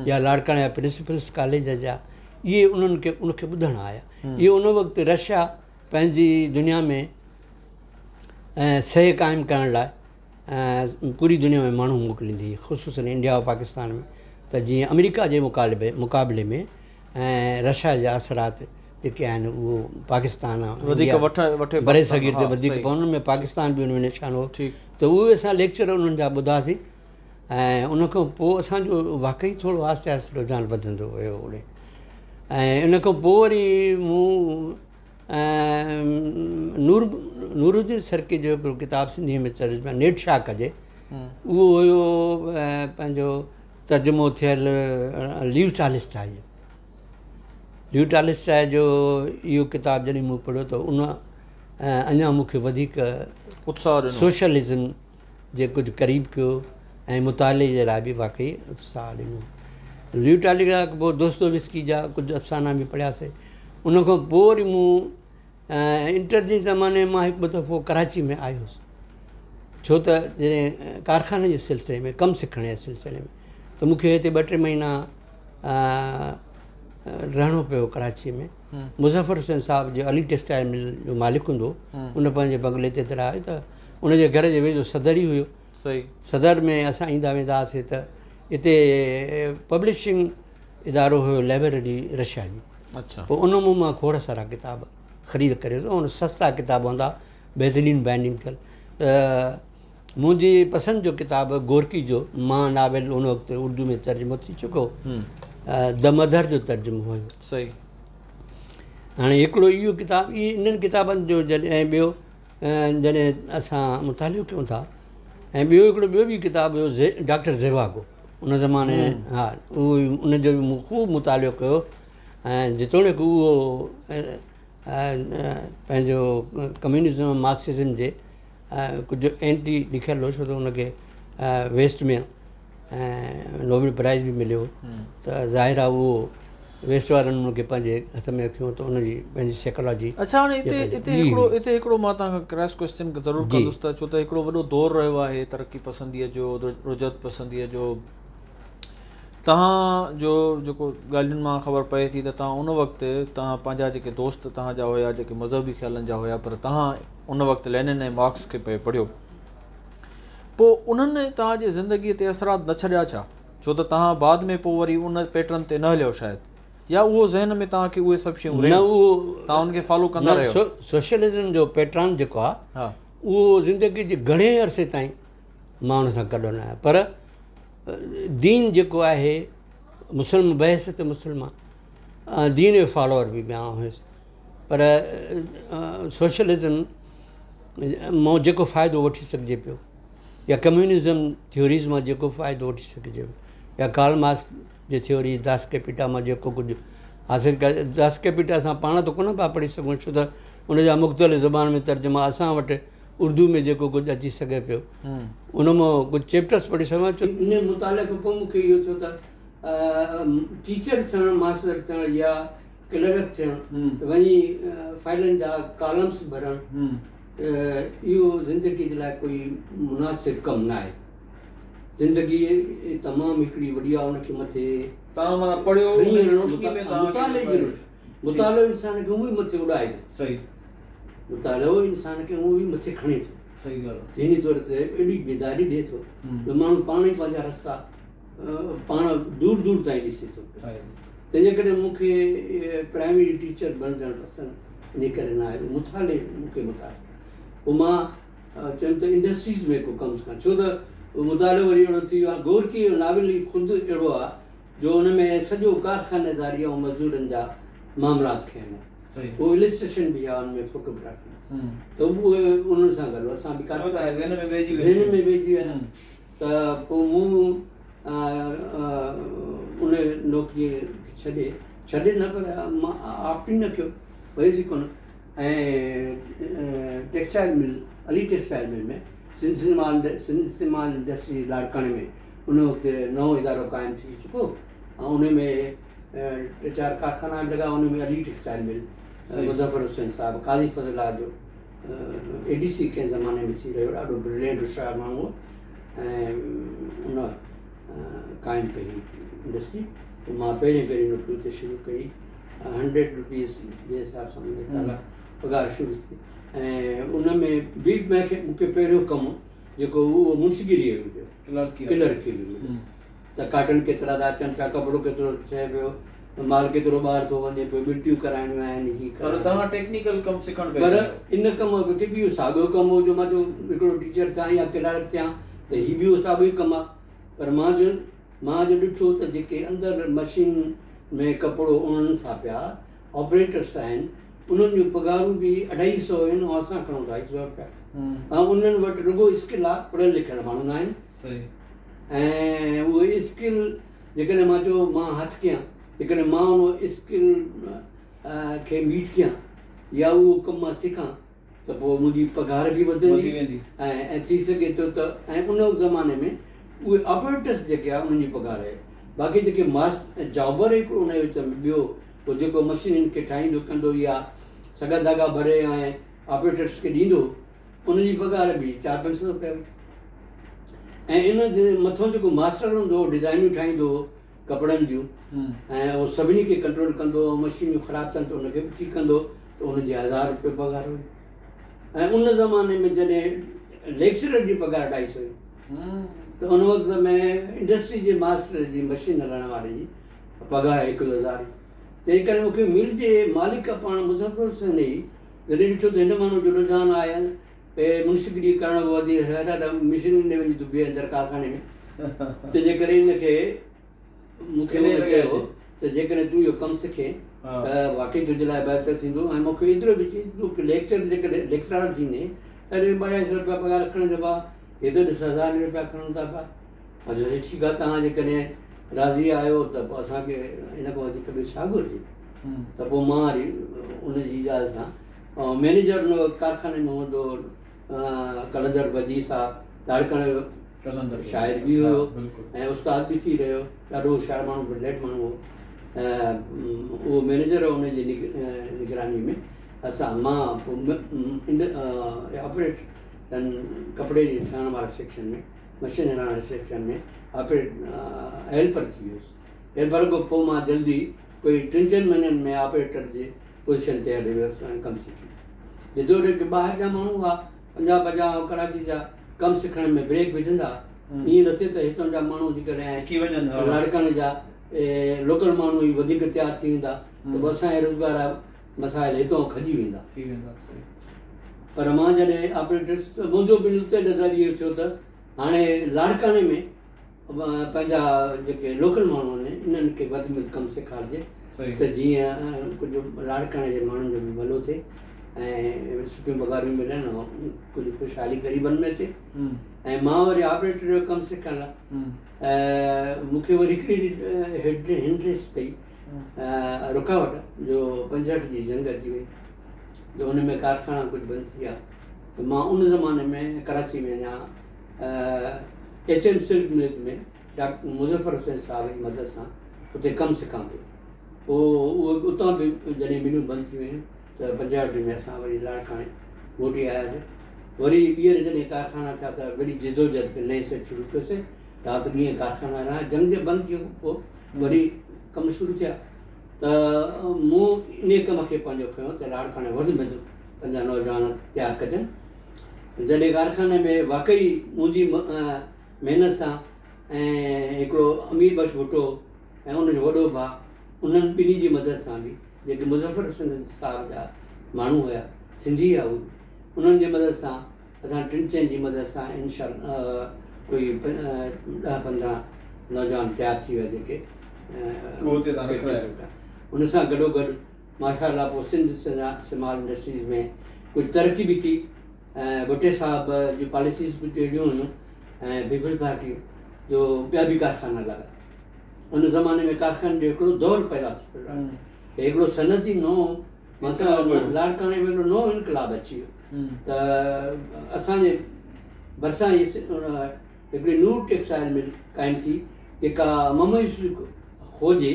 या लाड़काणे जा प्रिंसिपल्स कॉलेज जा, इहे उन्हनि खे उनखे ॿुधणु आया। इहे उन वक़्तु रशिया पंहिंजी दुनिया में सह क़ाइमु करण लाइ पूरी दुनिया में माण्हू मोकिलींदी, ख़ुसूसन इंडिया और पाकिस्तान में, त जीअं अमेरिका जे मुक़ाबले में ऐं रशिया जा असरात जेके आहिनि उहो पाकिस्तान आहे बरे सगीर ते वधीक पर उन्हनि में पाकिस्तान बि उन में निशान हो। त उहे असां लेक्चर उन्हनि जा ॿुधासीं ऐं उनखां पोइ असांजो वाक़ई थोरो आहिस्ते आहिस्ते रुझान वधंदो वियो ओॾे। ऐं इन खां पोइ वरी मूं नूरुद्दीन सरकी जो हिकिड़ो किताबु सिंधीअ में तर्जुमा नेट छा कजे, उहो हुयो पंहिंजो तर्जुमो थियल लीव टालिस्टाई जो। लीव टालिस्टाई जो इहो किताबु जॾहिं मूं पढ़ियो त उन अञा मूंखे वधीक
उत्साह
सोशलिज़म जे कुझु क़रीब कयो ऐं मुताले जे लाइ बि वाक़ई उत्साह ॾिनो। लीव टाली खां पोइ दोस्तोयेव्स्की जा कुझु अफ़साना बि पढ़ियासीं। उनखां पोइ वरी मूं इंटर जे ज़माने मां हिकु ॿ दफ़ो कराची में आयो हुउसि, छो त जॾहिं कारखाने जे सिलसिले में कमु सिखण जे सिलसिले में त मूंखे हिते 2-3 महीना रहणो पियो कराची में। मुज़फ़र हुसैन साहिब जो अली टेक्सटाइल मिल जो मालिक हूंदो, उन पंहिंजे बंगले ते रहायो त उनजे घर जे वेझो सदर ई हुयो।
सही
सदर में असां ईंदा वेंदा हुआसीं त हिते पब्लिशिंग इदारो हुयो लाइब्रेरी रशिया जी।
अच्छा।
पोइ उन मां खोड़ सारा किताब ख़रीद करे उन सस्ता किताब हूंदा बहितरीनु बाइंडिंग थियल। त मुंहिंजी पसंदि जो किताबु गोरकी जो मां नावेल उन वक़्तु उर्दू में तर्जुमो थी चुको, द मदर जो तर्जुमो हुयो।
सही।
हाणे हिकिड़ो इहो किताबु इन्हनि किताबनि जो जॾहिं ऐं ॿियो जॾहिं असां मुतालियो कयूं था ऐं ॿियो बि किताबु हुयो डॉक्टर ज़ेवागो उन ज़माने। हा उहो उनजो बि मूं ख़ूब मुतालियो कयो ऐं जेतोणीकि उहो पंहिंजो कम्यूनिज़म मार्क्सिज़म जे कुझु एंटी लिखियलु हो, छो त हुनखे वेस्ट में नोबेल प्राइज़ बि मिलियो, त ज़ाहिर आहे उहो वेस्ट वारनि हुनखे पंहिंजे हथ में रखियो त उनजी पंहिंजी साइकोलॉजी।
अच्छा, हाणे हिते हिकिड़ो मां तव्हांखां क्रैश क्वेश्चन ज़रूरु कंदुसि त छो त हिकिड़ो वॾो दौरु रहियो आहे तरक़ी पसंदीअ जो, रुजत पसंदीअ जो। तव्हांजो जेको ॻाल्हियुनि मां ख़बर पए थी त तव्हां उन वक़्तु तव्हां पंहिंजा जेके दोस्त तव्हांजा हुया जेके मज़हबी ख़्यालनि जा हुया, पर तव्हां उन वक़्तु लेनिन ऐं मार्क्स खे पढ़ियो, पोइ उन्हनि तव्हांजे ज़िंदगीअ ते असरात न छॾिया छा? छो त तव्हां बाद में पोइ वरी उन पैटर्न ते न हलियो शायदि, या उहो ज़हन में तव्हांखे उहे सभु शयूं
न, उहो
तव्हां उनखे फॉलो कंदा रहियो?
सोशलिज़म जो पैटर्न जेको आहे,
हा,
उहो ज़िंदगी जे घणे अरसे ताईं मां हुन सां गॾु न आहियां, पर दीन जेको आहे मुस्लिम बहस मुस्लमान दीन जो फॉलोअर बि मां हुयुसि, पर सोशलिज़म मां जेको फ़ाइदो वठी सघिजे पियो, या कम्यूनिज़म थ्योरीज़ मां जेको फ़ाइदो वठी सघिजे पियो, या कार्ल मार्क्स जी थ्योरी दास कैपिटा मां जेको कुझु हासिलु करे, दास कैपिटा असां पाण त कोन पिया पढ़ी सघूं, छो त उनजा मुख़्तलिफ़ ज़बान में तर्जुमा असां वटि उर्दू में जेको कुझु अची सघे पियो उन मां कुझु चैप्टर्स पढ़ी सघां। छो इन मुताले खां पोइ मूंखे इहो थियो त टीचर थियणु, मास्टर थियणु या क्लर्क थियणु, वञी फाइलनि जा कॉलम्स भरणु, इहो ज़िंदगी जे लाइ कोई मुनासिबु कमु न आहे। ज़िंदगी तमामु हिकिड़ी वॾी आहे, उनखे मथे
तव्हां माना पढ़ियो,
मुतालो इंसान खे उहो ई मथे उॾाए थो।
सही,
मुतालो इंसान खे उहो ई मथे खणे थो।
सही ॻाल्हि आहे।
जंहिं तौर ते एॾी बेदारी ॾिए थो त माण्हू पाण ई पंहिंजा रस्ता पाण दूर दूर ताईं ॾिसे थो। तंहिंजे करे मूंखे प्राइमरी टीचर बणजणु पसंदि इन करे न आहे, मुताले मूंखे मुतासिर। पोइ मां चयुमि त इंडस्ट्रीज़ में को कमु कयां, छो त मुतालो वरी अहिड़ो थी वियो आहे। गोरकी जो नाविल ई ख़ुदि अहिड़ो आहे जो हुन में सॼो कारखानेदारी ऐं मज़दूरनि जा मामलात खयनि, उहो इलिस्ट्रेशन बि आहे, हुन में फोटोग्राफी, त उहे उन्हनि सां गॾु असां बि ज़हन में वेझी विया। त पोइ मूं उन नौकिरीअ खे छॾे न, पर मां ऑप्ट ई न कयो, वयुसि कोन। ऐं textile mill, Ali textile mill में सिंध इंडस्ट्री लाड़काणे में उन वक़्तु नओं इदारो क़ाइमु थी चुको, ऐं उन में 3-4 कारखाना लॻा। उन में अली टेक्सटाइल मिल, मुज़फ़र हुसैन साहिबु, काज़ी फज़ला जो ADC कंहिं ज़माने में थी रहियो, ॾाढो ब्रिलियंट होशियारु माण्हू, ऐं उन क़ाइमु कई इंडस्ट्री। पोइ मां पहिरीं नौकिरी हुते शुरू कई, 100 रुपीज़ जे हिसाब सां मुंहिंजे पघार शुरू थी। ऐं उन में बि मूंखे पहिरियों कमु जेको उहो मुंशीगिरीअ में हुयो, क्लर्की में हुयो, त काटन केतिरा था अचनि पिया, कपिड़ो केतिरो थिए पियो, माल केतिरो ॿाहिरि थो वञे पियो, बिल्टियूं कराइणियूं आहिनि, पर
तव्हां टेक्निकल कमु सिखणु पिया।
पर इन कम खे बि इहो साॻियो कमु हो जो मां जो हिकिड़ो टीचर थियां या क्लर्क थियां, त हीउ बि उहो साॻियो ई कमु आहे। पर मां जो ॾिठो त जेके अंदरि मशीन में कपिड़ो उणनि था पिया, ऑपरेटर्स आहिनि, उन्हनि जूं पघारूं बि 250 आहिनि, ऐं असां खणूं था 250 रुपया। ऐं उन्हनि वटि रुॻो स्किल आहे, पढ़ियल लिखियल माण्हू न आहिनि। ऐं उहो स्किल जेकॾहिं मां चयो मां हथु कयां, जेकॾहिं मां उन स्किल खे मीट कयां या उहो कमु मां सिखां, त पोइ मुंहिंजी पघार बि वधंदी ऐं थी सघे थो त। ऐं उन ज़माने में उहे ऑपरेटर्स जेके आहे उन्हनि जी पघार आहे। बाक़ी जेके जॉबर हिकिड़ो उन जे विच में ॿियो, पोइ जेको मशीनुनि खे ठाहींदो कंदो या सॻा धागा भरे ऐं ऑपरेटर्स खे ॾींदो, उनजी पघार बि 400-500 रुपया। ऐं इन जे मथां जेको मास्टर हूंदो हो, डिज़ाइनियूं ठाहींदो हो कपिड़नि जूं, ऐं उहो सभिनी खे कंट्रोल कंदो, मशीनियूं ख़राबु थियनि त उनखे बि ठीकु कंदो, त उनजी 1000 रुपया पघार हुई। ऐं उन ज़माने में जॾहिं लेक्चरर जी पघार 250 हुई, त उन वक़्त में इंडस्ट्री जे मास्टर जी मशीन हलाइण वारे जी पघार 1000 हुई। तंहिं करे मूंखे मिल जे मालिक पाण मुज़फ़र हुसैन ई जॾहिं ॾिठो त हिन माण्हू जो रुझान आहे मुंशीगिरी करणु वधी मशीनुनि में वञी तूं बीहे अंदरि कारखाने में, तंहिंजे करे हिनखे मूंखे चयो त जेकॾहिं तूं इहो कमु सिखे त वाक़ई तुंहिंजे लाइ बहितर थींदो। ऐं मूंखे एतिरो बि चई तूं लेक्चर जेकॾहिं लेक्चरार थींदे त 250 रुपया पघार खणण जो भाउ, हे त 1000 रुपया खणनि था पिया। मां चयोसीं ठीकु आहे, तव्हां जेकॾहिं राज़ी आहियो त पोइ असांखे हिन खां वधीक ॿियो छा घुरिजे। त पोइ मां वरी उनजी इजाज़त सां, ऐं मैनेजर हुन वक़्तु कारखाने में हूंदो कलंदर बजी साहब लाड़काणे जो
कलंदर
शाइर बि हुयो
बिल्कुलु
ऐं उस्ताद बि थी रहियो, ॾाढो होशियारु माण्हू, ब्रिलियंट माण्हू हो। उहो मैनेजर हो हुनजी निगरानी में। असां मां ऑपरेट कपिड़े जे ठहण वारे सेक्शन में, मशीन हलाइण वारे सेक्शन में ऑपरेट हेल्पर थी वियुसि। हेल्पर खां पोइ मां जल्दी कोई 3-4 महीननि में ऑपरेटर जे पोजीशन ते हली वियुसि ऐं कमु सिखी। जितो की ॿाहिरि जा माण्हू हुआ, पंजाब जा कराची जा, कमु सिखण में ब्रेक विझंदा, ईअं न थिए त हितां जा माण्हू जेकॾहिं
थी वञनि
लाड़काणे जा लोकल माण्हू ई वधीक तयारु थी वेंदा त पोइ असांजे रोज़गार जा मसाइल हितां खजी वेंदा। पर मां जॾहिं ऑपरेटर्स त मुंहिंजो बि उते नज़रियो थियो त हाणे लाड़काणे में पंहिंजा जेके लोकल माण्हू आहिनि इन्हनि खे वधि में वधि कमु सेखारिजे त जीअं कुझु लाड़काणे जे माण्हुनि जो बि भलो थिए ऐं सुठियूं पघारियूं मिलनि ऐं कुझु ख़ुशहाली ग़रीबनि में अचे। ऐं मां वरी ऑपरेटर जो कमु सिखण लाइ मूंखे वरी हिकिड़ी इंट्रेस्ट पई रुकावट जो 65 जी जंग अची वई, जो हुन में कारखाना कुझु बंदि थी विया। त मां उन ज़माने में कराची में अञा HM सिल्क मिल्स में डॉक्टर मुज़फ़र हुसैन साहब जी मदद सां उते कमु सिखां पियो। पोइ उहो उतां बि जॾहिं मिलियूं बंदि थी वियूं त 65 में असां वरी लाड़काणे मोटी आयासीं। वरी ॿीहर जॾहिं कारखाना थिया त वरी जिदोजहद नए सेट शुरू कयोसीं। राति ॾींहं कारखाना रहिया, जंग जे बंदि कयो पोइ वरी कमु शुरू थिया। त मूं इन कम खे पंहिंजो खयों त लाड़काणे वधि में वधि पंहिंजा नौजवान तयारु कजनि। जॾहिं कारखाने में वाक़ई मुंहिंजी महिनत सां ऐं हिकिड़ो अमीर बख्श भुट्टो ऐं उनजो वॾो भाउ, उन्हनि ॿिन्ही जी मदद सां बि, जेके मुज़फ़र हुसैन साहब जा माण्हू हुया, सिंधी हुआ उहे, उन्हनि जी मदद सां असां 3-4 जी मदद सां कोई 10-15 नौजवान तयारु थी विया जेके उन सां गॾोगॾु माशाअल्लाह पोइ सिंध स्मॉल इंडस्ट्रीज़ में कुझु तरक़ी बि थी। भुट्टे साहब जी पॉलिसीज़ कुझु अहिड़ियूं हुयूं ऐं पीपल्स पार्टी जो ॿिया बि कारखाना लॻा। उन ज़माने में कारखाने जो हिकिड़ो दौरु पैदा थी पियो आहे, हिकिड़ो सनती मतिलबु लाड़काणे में हिकिड़ो नओं इनकलाब अची वियो। त असांजे भरिसां हिकिड़ी नूर टेक्सटाइल मिल क़ाइमु थी जेका मोहम्मद खोजे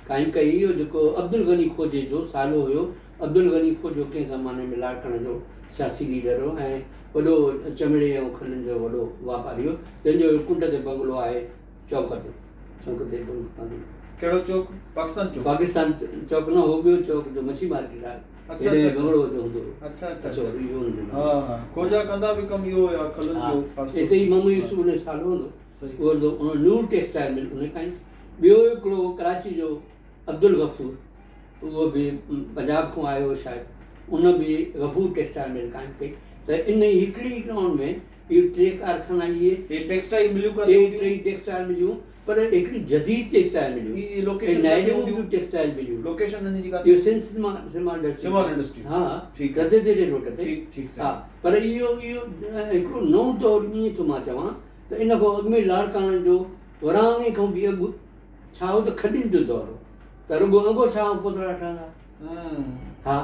क़ाइमु कई। इहो जेको अब्दुल गनी खोजे जो सालो हुयो। अब्दुल गनी खोजो कंहिं ज़माने में लाड़काणे जो सियासी लीडर हो ऐं वॾो चमड़े ऐं खननि जो वॾो वापारी हो, जंहिंजो कुंड ते बंगलो आहे चौक ते
कहिड़ो चौक?
पाकिस्तान चौक न हो, ॿियो चौक जो मच्छी मार्केट आहे। बंगलो जो हूंदो
खोजा कंदा बि कमु इहो हुया खलनि जो।
हिते ई मोहम्मद यूसुफ उन सालो हूंदो, उहो न्यू टेक्सटाइल मिल उन खां। ॿियो हिकिड़ो कराची जो अब्दुल गफ़ूर, उहो बि पंजाब खां आयो शायदि, उन बि गफ़ूर टेक्सटाइल मिल क़ाइमु कई। त इन हिकिड़ी ग्राउंड में इहे 3 कारखाना, इहे
टेक्सटाइल मिलियूं,
3 टेक्सटाइल मिलियूं, पर हिकिड़ी जदीद टेक्सटाइल मिलियूं, लोकेशन टेक्सटाइल मिलियूं।
लोकेशन इनजी का
इहो सिंध स्मॉल इंडस्ट्री, हा ठीक रते ते रोड ते।
ठीक
हा, पर इहो हिकिड़ो नओं दौरु ईअं थो मां चवां त इन खां अॻु में लाड़काणे जो वराणे खां बि अॻु छा हो त खॾियुनि जो दौरु हो, त रुॻो अॻो छा पोतरा ठहंदा। हा,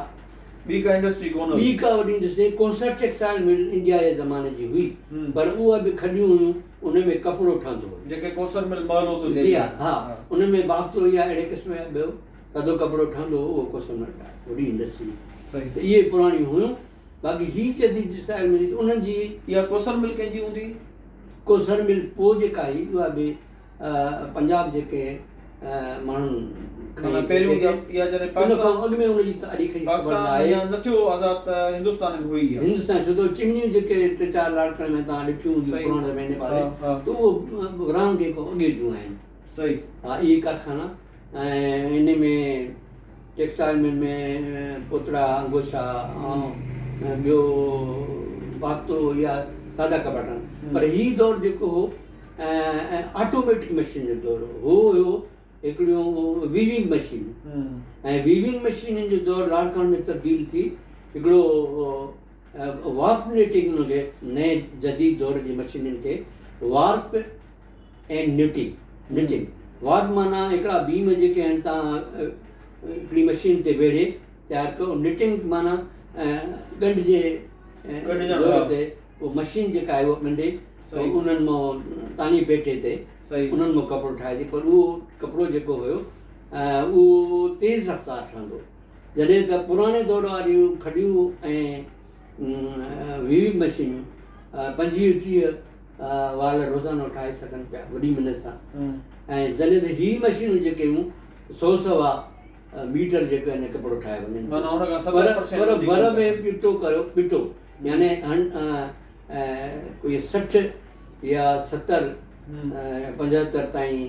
ॿी का इंडस्ट्री कोन,
ॿी का वॾी इंडस्ट्री कोन्सर्ट टेक्सटाइल मिल इंडिया जे ज़माने जी हुई, पर उहा बि खॾियूं हुयूं, उन में कपिड़ो ठहंदो हो, जेके
कोसर मिल महल हो तो
जी हा, उन में बाफ़्तो या अहिड़े क़िस्म जा ॿियो थधो कपिड़ो ठहंदो हो, उहो कोसर मिल आहे वॾी इंडस्ट्री। सही, त इहे पुराणियूं हुयूं। बाक़ी ही जदीद टेक्सटाइल मिल उन्हनि जी, इहा कोसर मिल कंहिंजी हूंदी? कोसर मिल पोइ जेका आई उहा बि पंजाब जेके माण्हुनि
पहिरियों इहा जॾहिं
पाकिस्तान अॻु में उनजी तारीख़
न थियो आज़ाद त हिंदुस्तान में हुई,
हिंदुस्तान छो त चिमनियूं जेके 3-4 लाड़काणे में तव्हां ॾिठियूं पुराणे ज़माने वारे, त उहो राम खे खां अॻे जूं आहिनि। सही, हा, इहे कारखाना ऐं इन में टेक्सटाइल मिल में पोतड़ा अंगोछा ऐं ॿियो बाफ़्तो या सादा कपड़ा, पर ही दौरु जेको हो ऑटोमेटिक मशीन जो दौरु हो, हुयो हिकिड़ियूं वीविंग मशीन, ऐं वीविंग मशीन जो दौरु लाड़काणे में तब्दील थी हिकिड़ो वार्प नेटिंग हुनखे नए जदीद दौर जी मशीनुनि खे वार्प ऐं निटिंग। वार्प माना हिकिड़ा बीम जेके आहिनि तव्हां हिकिड़ी मशीन ते वेड़े तयारु कयो, निटिंग माना ॻंढ जे ज़ोर ते उहो मशीन जेका आहे उहा ॻंढे उन्हनि मां तानी पेटे ते उन्हनि मां कपिड़ो ठाहे थी, पर उहो कपिड़ो जेको हुयो उहो तेज़ रफ़्तार ठहंदो, जॾहिं त पुराणे दौर वारियूं खॾियूं ऐं वीविंग मशीनियूं 25-30 वाल रोज़ानो ठाहे सघनि पिया वॾी महिनत सां, ऐं जॾहिं त हीअ मशीनूं जेके हुयूं 100 मीटर जेके आहिनि कपिड़ो ठाहे वञनि, पर बर में ॿिटो यानी कोई 60 या 70 75 ताईं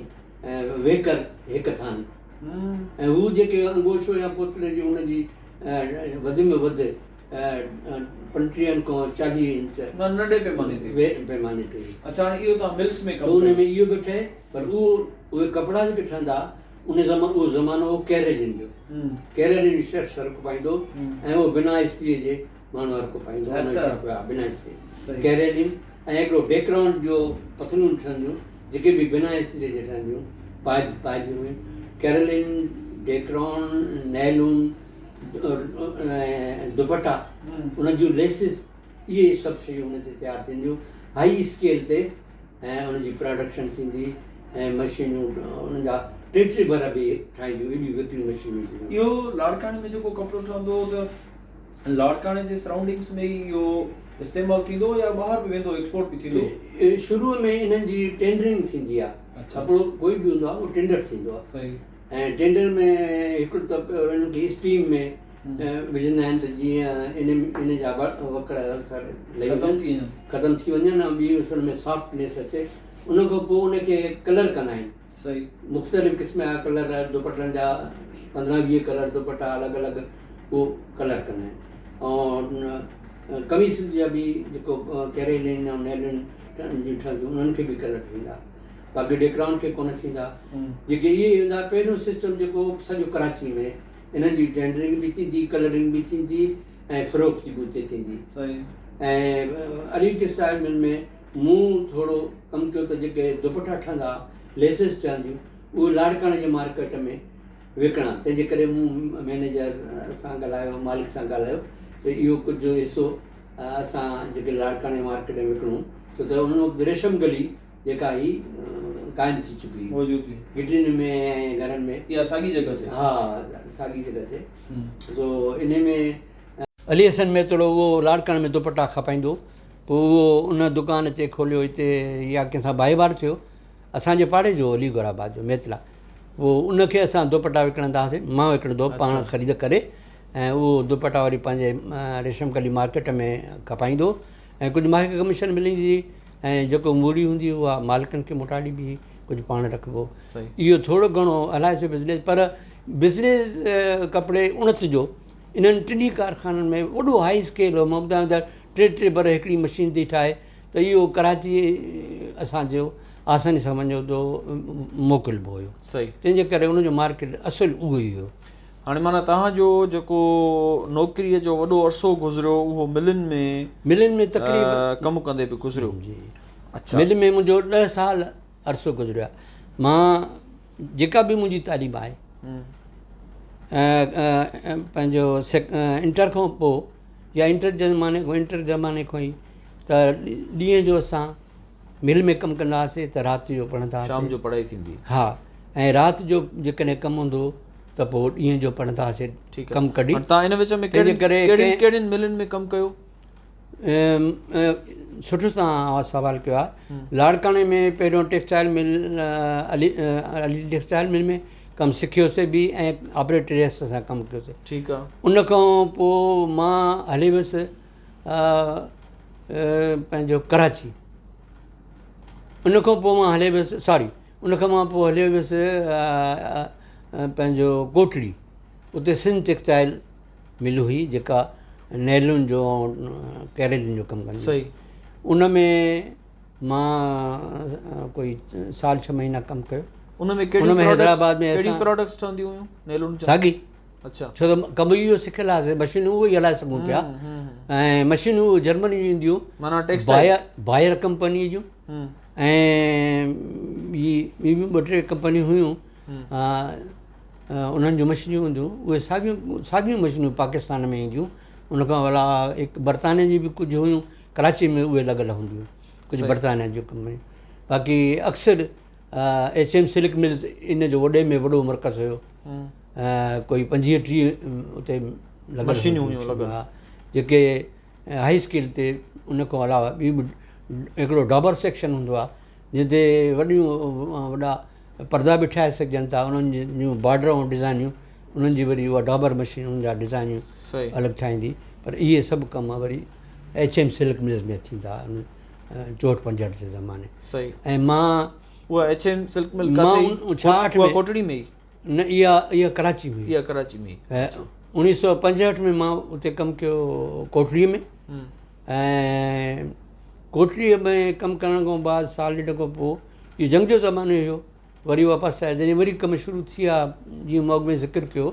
वेकर हिकु थान, ऐं हू जेके अंगोशो या पोतले जी हुनजी वधि में वधि 35 खां 40 इंच
नंढे
पैमाने ते।
अच्छा, हाणे इहो तव्हां मिल्स में
उन में इहो बि ठहे, पर उहे कपिड़ा जेके ठहंदा उहो ज़मानो हो कैरेलिन जो, कैरेलिन शर्ट सर्क पाईंदो ऐं उहो बिना इस्त्रीअ जे माण्हू हर को पाईंदो, बिना इस्त्री कैरेलिन, ऐं हिकिड़ो बैकग्राउंड जो पथलूं ठहंदियूं जेके बि बिना इस्त्रीअ जे ठहंदियूं पाइबियूं हुयूं, कैरेलिन, बैकग्राउंड, नैलून, दुपट्टा, उन्हनि जूं लेसिस, इहे सभु शयूं उन ते तयारु थींदियूं हाई स्केल ते, ऐं उनजी प्रोडक्शन थींदी, ऐं मशीनूं उन्हनि जा 3 बर बि ठाहींदियूं, एॾियूं विकिरियूं मशीनूं थींदियूं।
इहो लाड़काणे में जेको कपिड़ो ठहंदो त लाड़काणे जे सराउंडिंग्स में ई इहो इस्तेमालु थींदो या ॿाहिरि बि वेंदो, एक्सपोर्ट बि थींदो?
शुरूअ में इन्हनि जी टेंडरिंग थींदी आहे, कपिड़ो कोई बि हूंदो आहे उहो टेंडर थींदो आहे,
सही,
ऐं टेंडर में हिकिड़ो त उन्हनि खे स्टीम में विझंदा आहिनि त जीअं इन जा वकड़ ख़तमु थी वञनि ऐं ॿी उन में सॉफ्टनेस अचे, उन खां पोइ उनखे कलर कंदा आहिनि,
सही,
मुख़्तलिफ़ क़िस्म जा कलर, दुपटनि जा 15-20 कलर दुपटा अलॻि अलॻि उहो कलर कंदा आहिनि, ऐं कमीस जा बि जेको कैरेलिन ऐं नैलिन जी ठहंदियूं उन्हनि खे बि कलर थींदा, बाक़ी बैकग्राउंड खे कोन थींदा, जेके इहे हूंदा। पहिरियों सिस्टम जेको सॼो कराची में इन्हनि जी टेंडरिंग बि थींदी, कलरिंग बि थींदी, ऐं फ़रोख़्त बि उते थींदी, ऐं अली टेक्सटाइल मिल में मूं थोरो कमु कयो त जेके दुपटा ठहंदा, लेसिस ठहंदियूं, उहे लाड़काणे जे मार्केट में विकिणा, तंहिंजे करे मूं मैनेजर सां ॻाल्हायो, मालिक सां ॻाल्हायो त इहो कुझु हिसो असां जेके लाड़काणे मार्केट में विकिणूं, छो त उन वक़्तु रेशम गली जेका ही क़ाइमु थी चुकी
मौजूदु
गिटिन में ऐं घरनि में,
इहा साॻी जॻह ते,
हा साॻी जॻह ते, तो इन में अली हसन में थोरो उहो लाड़काणे में दुपटा खपाईंदो, पोइ उहो उन दुकान ते खोलियो हिते, या कंहिंसां भाईवार थियो असांजे पाड़े जो अली गोराबाद जो मेतला, उहो उनखे असां दुपटा विकिणंदा हुआसीं, मां विकिणंदो पाण ख़रीद करे, ऐं उहो दुपटा वरी पंहिंजे रेशम कली मार्केट में खपाईंदो, ऐं कुझु मूंखे कमीशन मिलंदी, ऐं जेको मूड़ी हूंदी उहा मालिकनि खे मोटाड़ी बि कुझु पाण रखिबो। इहो थोरो घणो हलाए सो बिज़नेस, पर बिज़नेस कपिड़े उणत जो इन्हनि 3 कारखाननि में वॾो हाई स्केल हो, मां ॿुधायां त 3 बर हिकिड़ी मशीन थी ठाहे, त इहो कराची असांजो आसानी सां वञो थो मोकिलिबो हुयो,
सही,
तंहिंजे करे उनजो मार्केट असुलु उहो ई हुयो।
हाणे माना तव्हांजो जेको नौकिरीअ जो वॾो अरसो गुज़रियो उहो मिलनि में
तकरीबन
कमु कंदे बि गुज़रियो जी? अच्छा,
मिल में मुंहिंजो 10 साल अरसो गुज़रियो आहे। मां जेका बि मुंहिंजी तालीम आहे पंहिंजो इंटर खां पोइ या इंटर ज़माने खां ई त ॾींहं जो असां मिल में कमु कंदा हुआसीं, त राति जो पढ़ंदा हुआसीं,
शाम जो पढ़ाई थींदी,
हा, ऐं राति जो जेकॾहिं कमु हूंदो त पोइ ॾींहं जो पढ़ंदा हुआसीं, कमु कढी।
तव्हां इन विच में कहिड़ियुनि मिलनि में कमु कयो?
सुठो सां सवाल कयो आहे। लाड़काणे में पहिरियों textile mill, Ali textile mill में कमु सिखियोसीं बि, ऐं ऑपरेटर सां कमु कयोसीं, ठीकु आहे। उन खां पोइ मां हली वियुसि पंहिंजो कराची, उन खां पोइ मां हले वियुसि उन खां मां पोइ हलियो वियुसि पंहिंजो कोटली, उते सिंध टेक्सटाइल मिल हुई जेका नैलुनि जो ऐं कैरेलिन जो कमु कंदी, सही। उन में मां कोई 1-6 महीना कमु कयो। उन में हैदराबाद में
कहिड़ी प्रोडक्ट्स ठहंदियूं हुयूं नैलुनि जा?
साॻी,
अच्छा,
छो त कमु इहो सिखियलु आहे, मशीनूं उहो ई हलाए सघूं पिया, ऐं मशीनूं जर्मनी जूं ईंदियूं,
माना टेक्सटाइल
बायर कंपनीअ जूं, ऐं ॿी 2-3 कंपनियूं हुयूं, उन्हनि जूं मशीनियूं हूंदियूं, उहे साॻियूं मशीनियूं पाकिस्तान में ईंदियूं, उन खां अलावा हिकु बरताने जी बि कुझु हुयूं, कराची में उहे लॻल हूंदियूं कुझु बरताने जो कमु में। बाक़ी अक्सर HM सिल्क मिल्स इन जो वॾे में वॾो मर्कज़ हुयो, कोई 25-30 उते लॻल हा, जेके हाई स्किल ते। उन खां अलावा ॿी बि हिकिड़ो डॉबर सेक्शन हूंदो आहे जिते वॾियूं वॾा पर्दा बि ठाहे सघजनि था, उन्हनि जूं बॉर्डर ऐं डिज़ाइनियूं, उन्हनि जी वरी उहा डॉबर मशीन उन जा डिज़ाइनियूं अलॻि ठाहींदी। पर इहे सभु कम वरी HM सिल्क मिल्स में थींदा उन 64-65 जे ज़माने। ऐं मां
उहा HM सिल्क मिल
मां 66 में
कोटड़ी में ई
न, इहा कराची में,
इहा कराची में।
1965 में मां उते कमु कयो कोटड़ीअ में। ऐं कोटड़ीअ में कमु करण खां बाद साल ॾेढ खां पोइ इहो जंग जो ज़मानो हुयो, वरी वापसि आया। जॾहिं वरी कमु शुरू थी विया, जीअं मां अॻु में ज़िक्र कयो,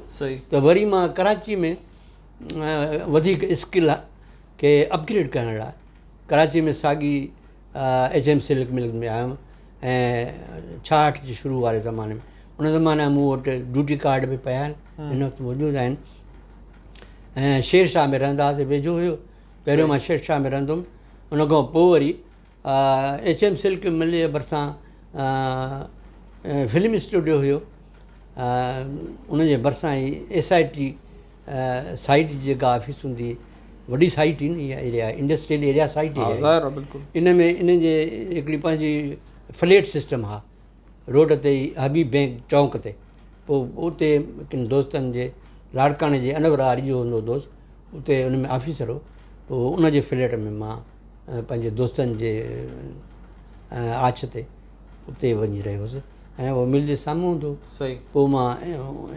त वरी मां कराची में वधीक स्किल खे अपग्रेड करण लाइ कराची में साॻी HM सिल्क मिल में आयुमि। ऐं 66 जे शुरू वारे ज़माने में, उन ज़माने में मूं वटि ड्यूटी कार्ड बि पिया आहिनि, हिन वक़्तु मौजूदु आहिनि। ऐं शेरशाह में रहंदा हुआसीं, वेझो हुयो। पहिरियों मां शेरशाह में रहंदुमि, उन खां पोइ वरी HM सिल्क मिल जे भरिसां फिल्म स्टूडियो हुयो, उनजे भरिसां ई SIT साइट जेका ऑफिस हूंदी, वॾी साइट ई न इहा एरिया, इंडस्ट्रियल एरिया साइट ई। इन में इन जे हिकिड़ी पंहिंजी फ्लैट सिस्टम हा, रोड ते ई हबीब बैंक चौंक ते। पोइ उते किन दोस्तनि जे लाड़काणे जे अनवर आरी जो हूंदो दोस्त, उते उन में ऑफिसर हो। पोइ उन जे फ्लैट में मां पंहिंजे दोस्तनि जे आछ ते उते वञी रहियोसि, ऐं उहो मिल जे साम्हूं हूंदो। पोइ मां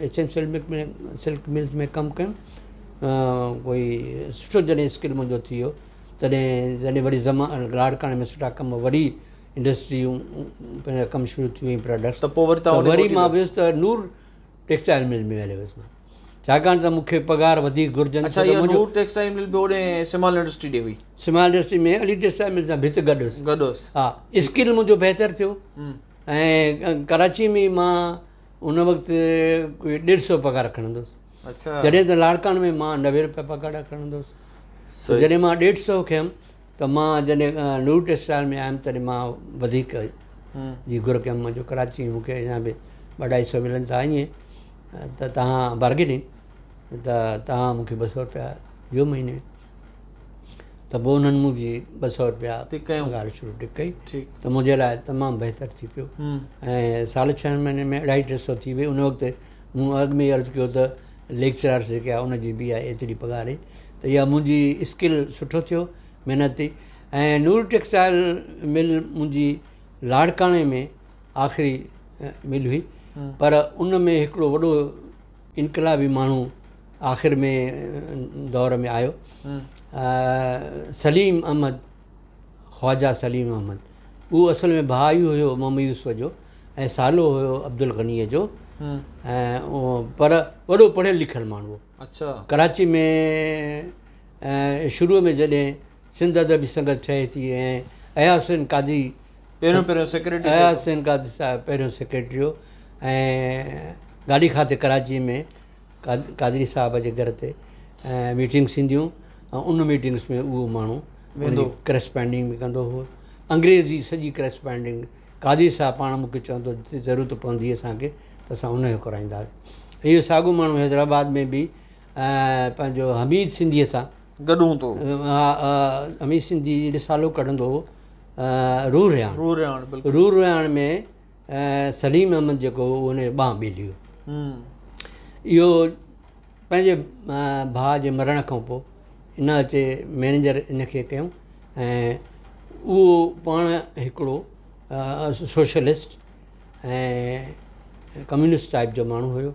HM सिल्क मिल्स में कमु कयुमि। कोई सुठो जॾहिं स्किल मुंहिंजो थी वियो, जॾहिं वरी लाड़काणे में सुठा कम, वरी इंडस्ट्रियूं पंहिंजा कमु शुरू थी वई, प्रोडक्ट्स। त पोइ वरी मां वियुसि त नूर टेक्सटाइल मिल में हलियो वियुसि मां, छाकाणि त मूंखे पघार वधीक घुरिजनि।
नूर टेक्सटाइल मिल बि होॾे सिमाल इंडस्ट्री ॾे हुई।
सिमाल इंडस्ट्री में अली टेक्सटाइल मिल सां भित गॾु हुउसि। हा, स्किल मुंहिंजो बहितरु थियो। ऐं कराची में मां उन वक़्तु कोई 150 पघार खणंदो हुउसि, जॾहिं त लाड़काणे में मां 90 रुपया पघार खणंदो हुउसि। जॾहिं मां 150 खयुमि त मां जॾहिं नूर टेक्सटाइल में आयुमि, तॾहिं मां वधीक जी घुर कयुमि। मुंहिंजो कराची में मूंखे अञा बि 250 मिलनि था ईअं, त तव्हां बार्गेनिंग, त तव्हां मूंखे 200 रुपया ॾियो महीने में। त पोइ उन्हनि मुंहिंजी 200 रुपया पघार शुरू कई, त मुंहिंजे लाइ तमामु बहितरु थी पियो। ऐं साल 6 महीने में 250-300 थी वई। उन वक़्तु मूं अॻु में अर्ज़ु कयो त लेक्चरर्स जेके आहे उनजी बि आहे एतिरी पघार ई, त इहा मुंहिंजी स्किल सुठो थियो, महिनती। ऐं नूर टेक्सटाइल मिल मुंहिंजी लाड़काणे में आख़िरी मिल हुई, पर उन में हिकिड़ो वॾो इनकलाबी माण्हू आख़िर में दौर में आयो, सलीम अहमद, ख्वाजा सलीम अहमद। उहो असल में भाउ ई हुयो मोहम्मद यूसुफ जो, ऐं सालो हुयो अब्दुल गनीअ जो। ऐं उहो पर वॾो पढ़ियलु लिखियलु माण्हू हो। कराची में शुरूअ में जॾहिं सिंध अदबी संगत ठहे थी, ऐं अयाज़ हुसैन कादी
पहिरियों सेक्रेटरी,
अयाज़ हुसैन कादी साहिबु पहिरियों सेक्रेटरी हो। ऐं गाॾी खाते कराची में कादरी साहिब जे घर ते मीटिंग्स थींदियूं, ऐं उन मीटिंग्स में उहो माण्हू करस्पॉन्डिंग बि कंदो हुओ, अंग्रेज़ी सॼी करस्पॉन्डिंग। कादरी साहिबु पाण मूंखे चवंदो जिते ज़रूरत पवंदी असांखे त असां उनजो कराईंदा हुआसीं। इहो साॻियो माण्हू हैदराबाद में बि पंहिंजो हमीद सिंधीअ सां
गॾु हूंदो।
हा, हमीद सिंधी रिसालो कढंदो हो रूर रियाण में। सलीम अहमद जेको हो उन ॿांह ॿेली हो। इहो पंहिंजे भाउ जे मरण खां पोइ इन अचे मैनेजर इनखे कयूं, ऐं उहो पाण हिकिड़ो सोशलिस्ट ऐं कम्यूनिस्ट टाइप जो माण्हू हुयो,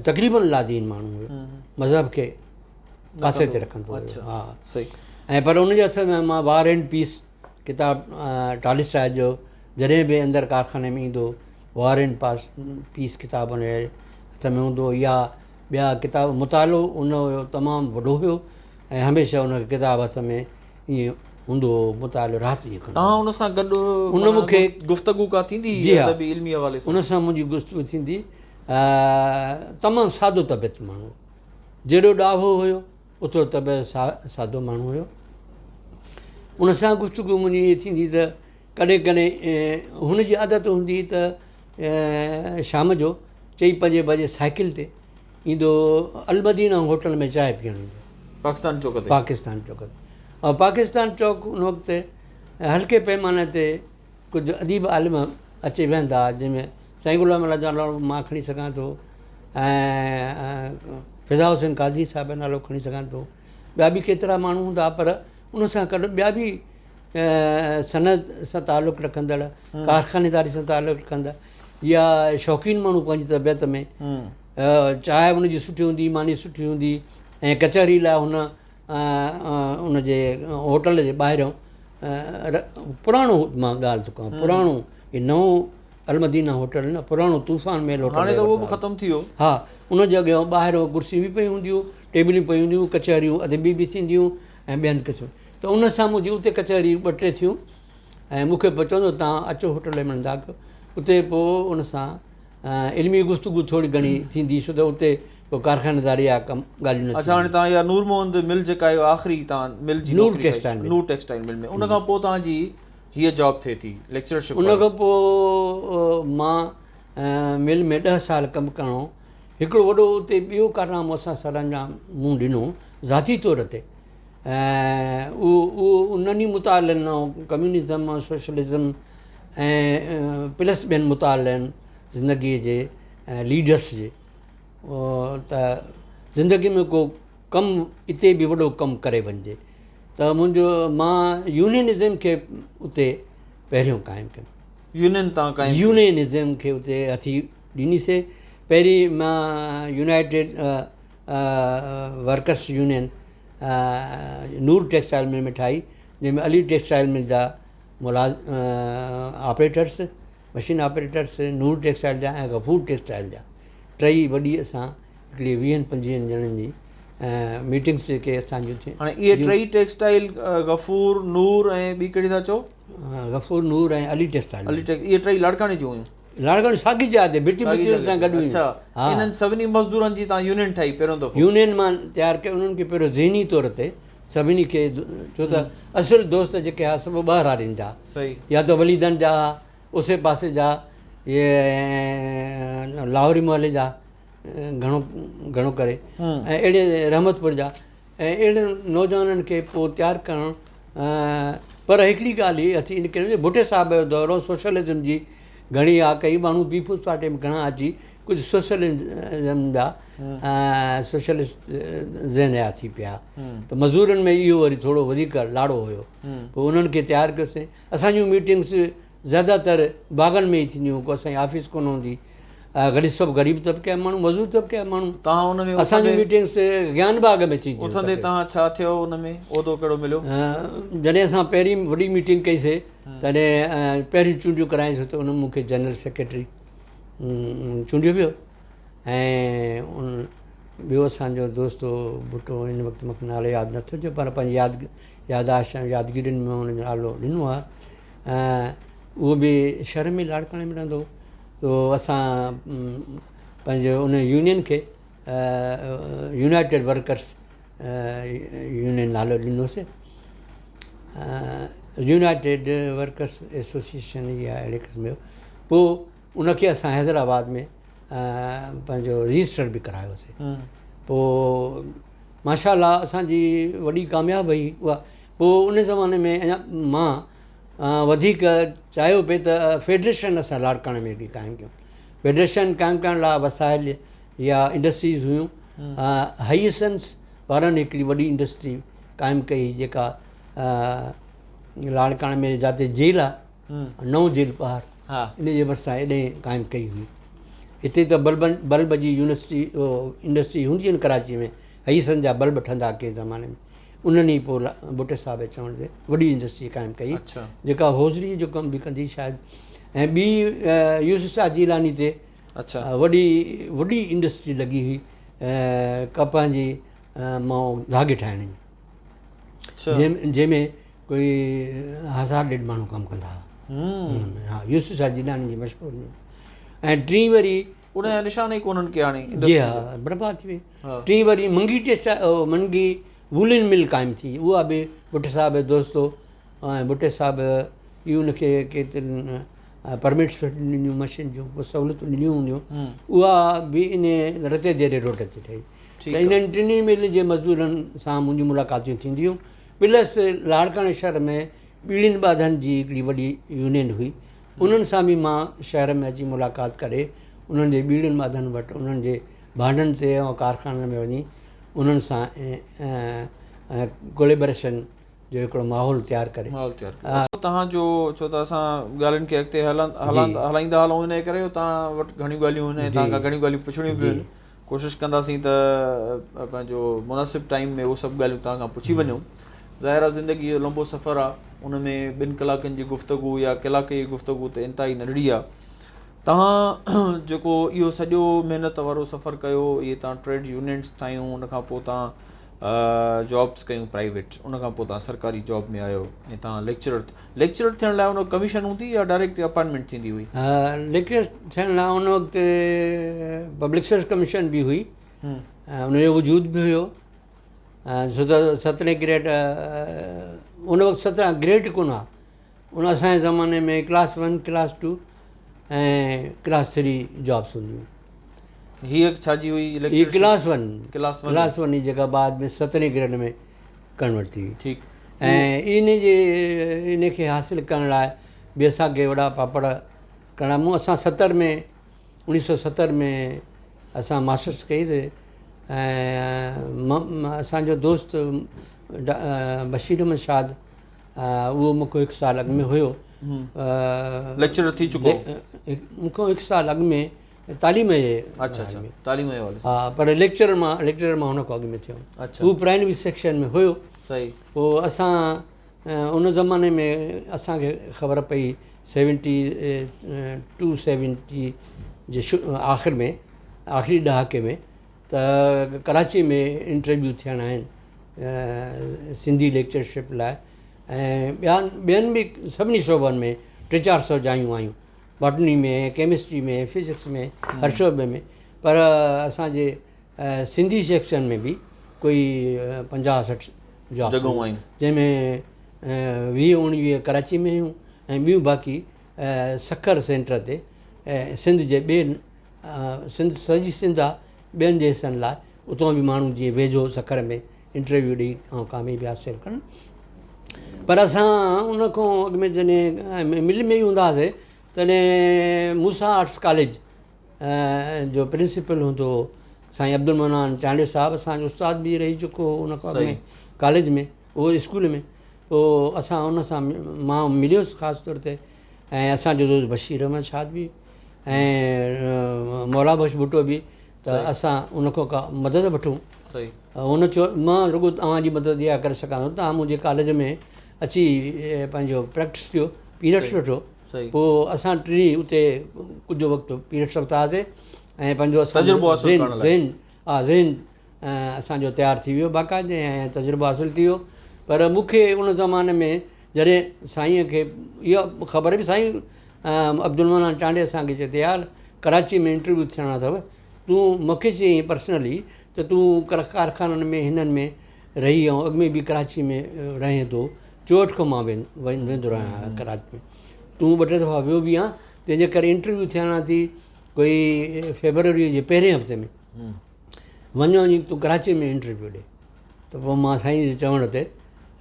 तक़रीबन लादीन माण्हू हुयो, मज़हब खे पासे ते रखंदो हुयो। हा,
सही।
ऐं पर उनजे हथ में मां वार एंड पीस किताब टालिस्टाय जो जॾहिं बि अंदरि कारखाने में ईंदो, वार एंड पीस किताब हुन हथ में हूंदो, या ॿिया किताब मुतालो उन जो तमामु वॾो हुयो, ऐं हमेशह उन किताब हथ में ईअं हूंदो हो, मुतालो राति ईअं कंदो।
तव्हां उन सां गॾु
उन मूंखे
गुफ़्तगू का थींदी?
जी हा,
इल्मी हवाले सां
उन सां मुंहिंजी गुफ़्तगू थींदी। तमामु सादो तबियत माण्हू, जहिड़ो ॾाहो हुयो ओतिरो त बि सादो माण्हू हुयो। उन सां गुफ़्तगू मुंहिंजी ईअं थींदी त कॾहिं कॾहिं हुनजी आदत हूंदी त शाम जो 4-5 बजे साइकिल ते ईंदो अलमदीना होटल में चांहि पीअण ईंदो,
पाकिस्तान चौक ते।
पाकिस्तान चौक ते। और पाकिस्तान चौक उन वक़्तु हल्के पैमाने ते कुझु अदीब आलिम अची वेहंदा, जंहिंमें साईं गुलाम अला जो नालो मां खणी सघां थो, ऐं फिज़ा हुसैन कादरी साहिब जो नालो खणी सघां थो, ॿिया बि केतिरा माण्हू हूंदा, पर उन सां गॾु ॿिया बि सनत सां तालुक़ु रखंदड़, कारखानेदारी सां तालुक़ु रखंदड़, या शौक़ीन माण्हू पंहिंजी तबियत में, चांहि उनजी सुठी हूंदी, मानी सुठी हूंदी, ऐं कचहरी लाइ उनजे होटल जे ॿाहिरियों पुराणो, मां ॻाल्हि थो कयां, पुराणो, इहे नओं अलमदीना होटल न, पुराणो तूफ़ान महल होटल,
हाणे त उहो बि ख़तमु थी वियो।
हा, उन जॻह ॿाहिरियों कुर्सियूं बि पयूं हूंदियूं, टेबलियूं पयूं हूंदियूं, कचहरियूं अदबी बि थींदियूं ऐं ॿियनि क़िस्म। त उन सां मुंहिंजी उते कचहरी 2-3 थियूं, ऐं मूंखे पोइ चवंदो तव्हां अचो होटल में मिलंदा कयो। उते पोइ उन सां इल्मी गुफ़्तगू थोरी घणी थींदी, छो त उते पोइ कारखानेदारी जा कमु ॻाल्हियूं न।
अच्छा, हाणे तव्हां इहा नूर मोहम्मद मिल जेका आहे आख़िरी तव्हां मिल जी
नूर टेक्सटाइल मिल,
नूर टेक्सटाइल मिल में, उन खां पोइ तव्हांजी हीअ जॉब थिए थी लेक्चरशिप।
उन खां पोइ मां मिल में 10 साल कमु करणो। हिकिड़ो वॾो उते ॿियो कारनामो असां सरअंजाम मूं ॾिनो ज़ाती तौर ते, उहो उन्हनि ई मुतालनि कम्यूनिज़म ऐं सोशलिज़म ऐं प्लस ॿियनि मुतालनि ज़िंदगीअ जे लीडर्स जे, त ज़िंदगी में को कमु हिते बि वॾो कमु करे वञिजे, त मां यूनियनिज़म खे उते पहिरियों क़ाइमु कयो। यूनियनिज़म खे उते हथी ॾिनीसीं। पहिरीं मां यूनाइटेड वर्कर्स यूनियन नूर टेक्सटाइल मिल में ठाही, जंहिंमें अली टेक्सटाइल मिल जा ऑपरेटर्स, मशीन ऑपरेटर्स, नूर टेक्सटाइल जा ऐं गफूर टेक्सटाइल जा 3 वॾी असां हिकिड़ी 20-25 ॼणनि जी मीटिंग्स जेके असांजियूं थियूं।
हाणे इहे 3 टेक्सटाइल, गफूर, नूर ऐं ॿी कहिड़ी था चओ?
गफूर, नूर ऐं अली टेक्सटाइल।
इहे 3 लाड़काणे जूं हुयूं,
लाड़काणे साॻी जाइ बिटी सां गॾु।
अच्छा, इन्हनि सभिनी मज़दूरनि जी तव्हां यूनियन ठाही पहिरियों दफ़ो?
यूनियन मां तयारु कयो उन्हनि खे पहिरियों ज़हनी तौर ते सभिनी खे, छो त असुलु दोस्त जेके हुआ सभु ॿाहिरारियुनि जा, सही, या त वलीदनि जा, उसे पासे जा, इहे लाहौरी मोहल्ले जा घणो करे, ऐं अहिड़े रहमतपुर जा, ऐं अहिड़े नौजवाननि खे पोइ तयारु करणु। पर हिकिड़ी ॻाल्हि ई अची निकिरे, भुटे साहिब जो दौरो सोशलिज़म जी घणी आहे कई, माण्हू पीपुल्स पार्टी में घणा अची कुझु सोशलिज़म जा सोशलिस्ट ज़हनिया थी पिया, त मज़दूरनि में इहो वरी थोरो वधीक लाड़ो हुयो। पोइ उन्हनि खे तयारु कयोसीं। असांजूं मीटिंग्स ज़्यादातर बाग़नि में ई थींदियूं, को असांजी ऑफिस कोन हूंदी, घणी सभु ग़रीब तबिके जा माण्हू, मज़दूर तबिके जा माण्हू।
तव्हां हुन में
असांजी मीटिंग्स ज्ञान बाग़ में थींदियूं।
उते तव्हां छा थियो हुन में, उहिदो कहिड़ो मिलियो?
जॾहिं असां पहिरीं वॾी मीटिंग कईसीं तॾहिं पहिरीं चूंडियूं कराईसीं, त उन मूंखे जनरल सेक्रेटरी चूंडियो वियो, ऐं ॿियो असांजो दोस्त भुटो, हिन वक़्तु मूंखे नालो यादि नथो अचे, पर पंहिंजी याददाश्त यादगिरियुनि में हुनजो नालो ॾिनो आहे। उहो बि शहर में लाड़काणे में रहंदो, तो असां पंहिंजो उन यूनियन खे यूनाइटेड वर्कर्स यूनियन नालो ॾिनोसीं, यूनाइटेड वर्कर्स एसोसिएशन या अहिड़े क़िस्म जो। पोइ उनखे असां हैदराबाद में पंहिंजो रजिस्टर बि करायोसीं। पोइ माशाअल्लाह असांजी वॾी कामयाबु हुई उहा। पोइ उन ज़माने में अञा मां वधीक चाहियो पिए त फेडरेशन असां लाड़काणे में हिकिड़ी क़ाइमु कयूं। फेडरेशन क़ाइमु करण लाइ वसाइल या इंडस्ट्रीज़ हुयूं। हाईसेंस वारनि हिकिड़ी वॾी इंडस्ट्री क़ाइमु कई, जेका लाड़काणे में जिते जेल आहे, नओं जेल ॿाहिरि, इन जे भरिसां एॾे क़ाइमु कई हुई। हिते त बल्ब जी इंडस्ट्री हूंदी आहिनि कराची में, हाईसेंस जा बल्ब ठहंदा कंहिं ज़माने में, उन्हनि ई पोइ भुटे साहिब जे चवण ते वॾी इंडस्ट्री क़ाइमु कई, जेका होज़रीअ जो कमु बि कंदी शायदि। ऐं ॿी यूसुफ शाह जीलानी ते वॾी इंडस्ट्री लॻी हुई कपह जी धागे ठाहिण जी, जंहिंमें कोई 1000-1,500 माण्हू कमु कंदा हुआ। हा, यूसुफ शाह जीलानी जी मशहूरु। ऐं टी वरी उन जा निशान ई कोन्हनि के हाणे, जी हा, बर्बाद थी वई। टी वरी मंगी वूलिन मिल क़ाइमु थी, उहा बि भुट्टो साहिब जो दोस्त हो ऐं भुट्टे साहिब बि उनखे केतिरनि परमिट्स ॾिनियूं, मशीन जूं सहूलियतूं ॾिनियूं हूंदियूं, उहा बि इन रते जहिड़े रोड ते ठही। त इन्हनि टिनी मिल जे मज़दूरनि सां मुंहिंजी मुलाक़ातियूं थींदियूं, प्लस लाड़काणे शहर में ॿीड़ियुनि ॿाधनि जी हिकिड़ी वॾी यूनियन हुई, उन्हनि सां बि मां शहर में अची मुलाक़ात करे उन्हनि जे ॿीड़ियुनि ॿाधनि वटि उन्हनि जे भांडनि ते ऐं कारखाननि में वञी उन्हनि सां कोलेबरेशन जो हिकिड़ो माहौल तयारु करे।
तव्हांजो छो त असां ॻाल्हियुनि खे अॻिते हलाईंदा हलूं, इन करे तव्हां वटि घणियूं ॻाल्हियूं आहिनि, तव्हां खां घणियूं ॻाल्हियूं पुछणियूं बि आहिनि। कोशिशि कंदासीं त पंहिंजो मुनासिबु टाइम में उहे सभु ॻाल्हियूं तव्हां खां पुछी वञूं। ज़ाहिर आहे ज़िंदगी जो लंबो सफ़रु आहे, उन में 2 कलाकनि जी गुफ़्तगू या कलाक जी गुफ़्तगू त इंतिहाई नंढड़ी आहे। तव्हां जेको इहो सॼो महिनत वारो सफ़रु कयो, इहे तव्हां ट्रेड यूनियन्स ठाहियूं, उनखां पोइ तव्हां जॉब्स कयूं प्राइवेट, उनखां पोइ तव्हां सरकारी जॉब में आयो ऐं तव्हां लेक्चरर थियण लाइ उन कमीशन हूंदी या डायरेक्ट अपॉइंटमेंट थींदी हुई?
लेक्चरर थियण लाइ उन वक़्तु पब्लिक सर्विस कमीशन बि हुई, उनजो वजूद बि हुयो। छो त 17 ग्रेड उन वक़्तु 17 ग्रेड कोन आहे, उन असांजे ज़माने में क्लास 1, क्लास 2 ऐं क्लास 3 जॉब्स हूंदियूं।
हीअ छाजी हुई?
हीअ क्लास 1 जी जेका बाद में 17 ग्रेड में कन्वर्ट थी हुई।
ठीकु।
ऐं इनखे हासिलु करण लाइ बि असांखे वॾा पापड़ करणा। असां 1970 में असां मास्टर्स कईसीं ऐं असांजो दोस्त बशीर अहमद शाद, उहो मूंखां 1 साल अॻु में हुयो,
लेक्चरर थी चुको
मूंखां 1 साल अॻु में तालीम जे
तालीम जे
हा, पर लेक्चरर मां हुन खां अॻु में थियो। उहो प्राइमरी सेक्शन में हुयो।
सही।
पोइ असां उन ज़माने में असांखे ख़बर पई 72-70 जे आख़िर में, आख़िरी ॾहाके में त कराची में इंटरव्यू थियणा आहिनि सिंधी लेक्चरशिप लाइ, ऐं ॿियनि बि सभिनी शोबनि में 300-400 जायूं आयूं, बॉटनी में, केमिस्ट्री में, फिज़िक्स में, हर शोबे में। पर असांजे सिंधी सेक्शन में बि कोई 50-60 जॉब्स आहिनि, जंहिंमें 20-19 कराची में हुयूं ऐं ॿियूं बाक़ी सखर सेंटर ते सिंध जे सॼी सिंध आहे, ॿियनि जे हिसनि लाइ उतां बि माण्हू जीअं वेझो सखर में इंटरव्यू ॾेई ऐं कामयाबी हासिलु कनि। पर असां उन खां अॻु में जॾहिं मिल में ई हूंदा हुआसीं तॾहिं मूसा आर्ट्स कॉलेज जो प्रिंसिपल हूंदो हुओ साईं अब्दुल मनान चांडियो साहिबु, असांजो उस्ताद बि रही चुको हो उन खां अॻु में कॉलेज में, उहो स्कूल में। पोइ असां उन सां मां मिलियोसि ख़ासि तौर ते, ऐं असांजो दोस्त बशीर अहमद शाद बि ऐं मौला बख्श भुट्टो बि, त असां उन खां का मदद वठूं। हुन चयो मां रुॻो तव्हांजी मदद इहा करे सघां थो, तव्हां मुंहिंजे कॉलेज में अची पंहिंजो प्रैक्टिस कयो, पीरियड्स वठो। पोइ असां टी उते कुझु वक़्तु पीरियड्स वरिता हुआसीं ऐं पंहिंजो ज़हन असांजो तयारु थी वियो बाक़ाइदे ऐं तजुर्बो हासिलु थी वियो। पर मूंखे उन ज़माने में जॾहिं साईंअ खे इहा ख़बर बि, साईं अब्दुल मनान चांडे असांखे चए त यार कराची में इंटरव्यू थियणा अथव, तूं मूंखे चयईं पर्सनली त तूं कारखाननि में हिननि में रही ऐं अॻु में बि कराची में रहीं थो, 64 खां मां वेंदो रहियां कराची में, तूं 2-3 दफ़ा वियो बि आहे, तंहिंजे करे इंटरव्यू थियणा थी कोई फेबरवरी जे पहिरें हफ़्ते में वञी तूं कराची में इंटरव्यू ॾे। त पोइ मां साईं जे चवण ते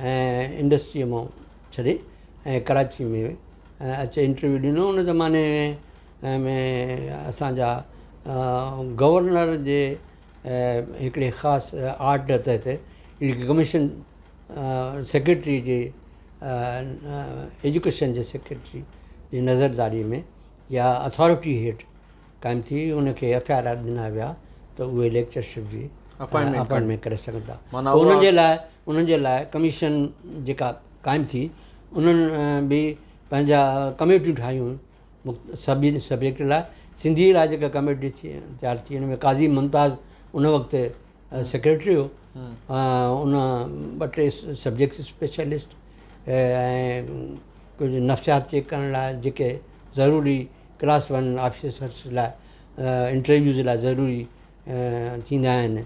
ऐं इंडस्ट्रीअ मां छॾे ऐं कराची में अचे इंटरव्यू ॾिनो। उन ज़माने में असांजा गवर्नर जे हिकिड़े ख़ासि आर्डर तहत हिकिड़ी कमीशन सेक्रेटरी जे एजुकेशन जे सेक्रेटरी जी नज़रदारी में या अथॉरिटी हेठि क़ाइमु थी, उनखे अख़्तियार ॾिना विया त उहे लेक्चरशिप जी अपॉइंटमेंट करे सघनि था। उन्हनि जे लाइ कमीशन जेका क़ाइमु थी, उन्हनि बि पंहिंजा कमेटियूं ठाहियूं सभिनी सब्जेक्ट लाइ। सिंधी लाइ जेका कमेटी तयारु थी, हुन में काज़ी मुमताज़ उन वक़्तु सेक्रेटरी हो, उन 2-3 सब्जेक्ट स्पेशलिस्ट ऐं कुझु नफ़्सियात चेक करण लाइ जेके ज़रूरी क्लास 1 ऑफिसर्स लाइ इंटरव्यू जे लाइ ज़रूरी थींदा आहिनि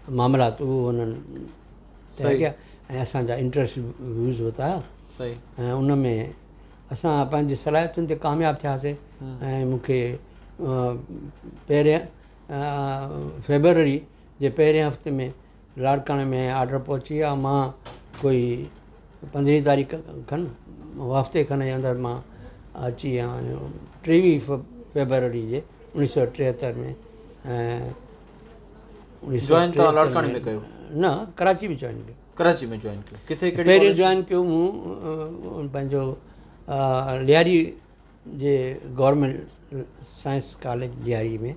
मामलात उहो हुननि तय कया ऐं असांजा इंट्रस्ट व्यूज़ वरिता
सही
ऐं उन में असां पंहिंजी सलाहियतुनि ते कामयाबु थियासीं ऐं मूंखे पहिरियां फेबरवरी जे पहिरें हफ़्ते में लाड़काणे में ऑर्डर पहुची वियो मां कोई 15 तारीख़ खनि हफ़्ते खनि जे अंदरि मां अची वियो आहियां 23 फेबरवरी जे 1973 में ऐं
जॉइन तव्हां लाड़काणे में कयो
न कराची में जॉइन कयो
कराची में जॉइन कयो किथे कहिड़ी
पहिरियों जॉइन कयो मूं पंहिंजो लियारी जे गवर्नमेंट साइंस कॉलेज लियारी में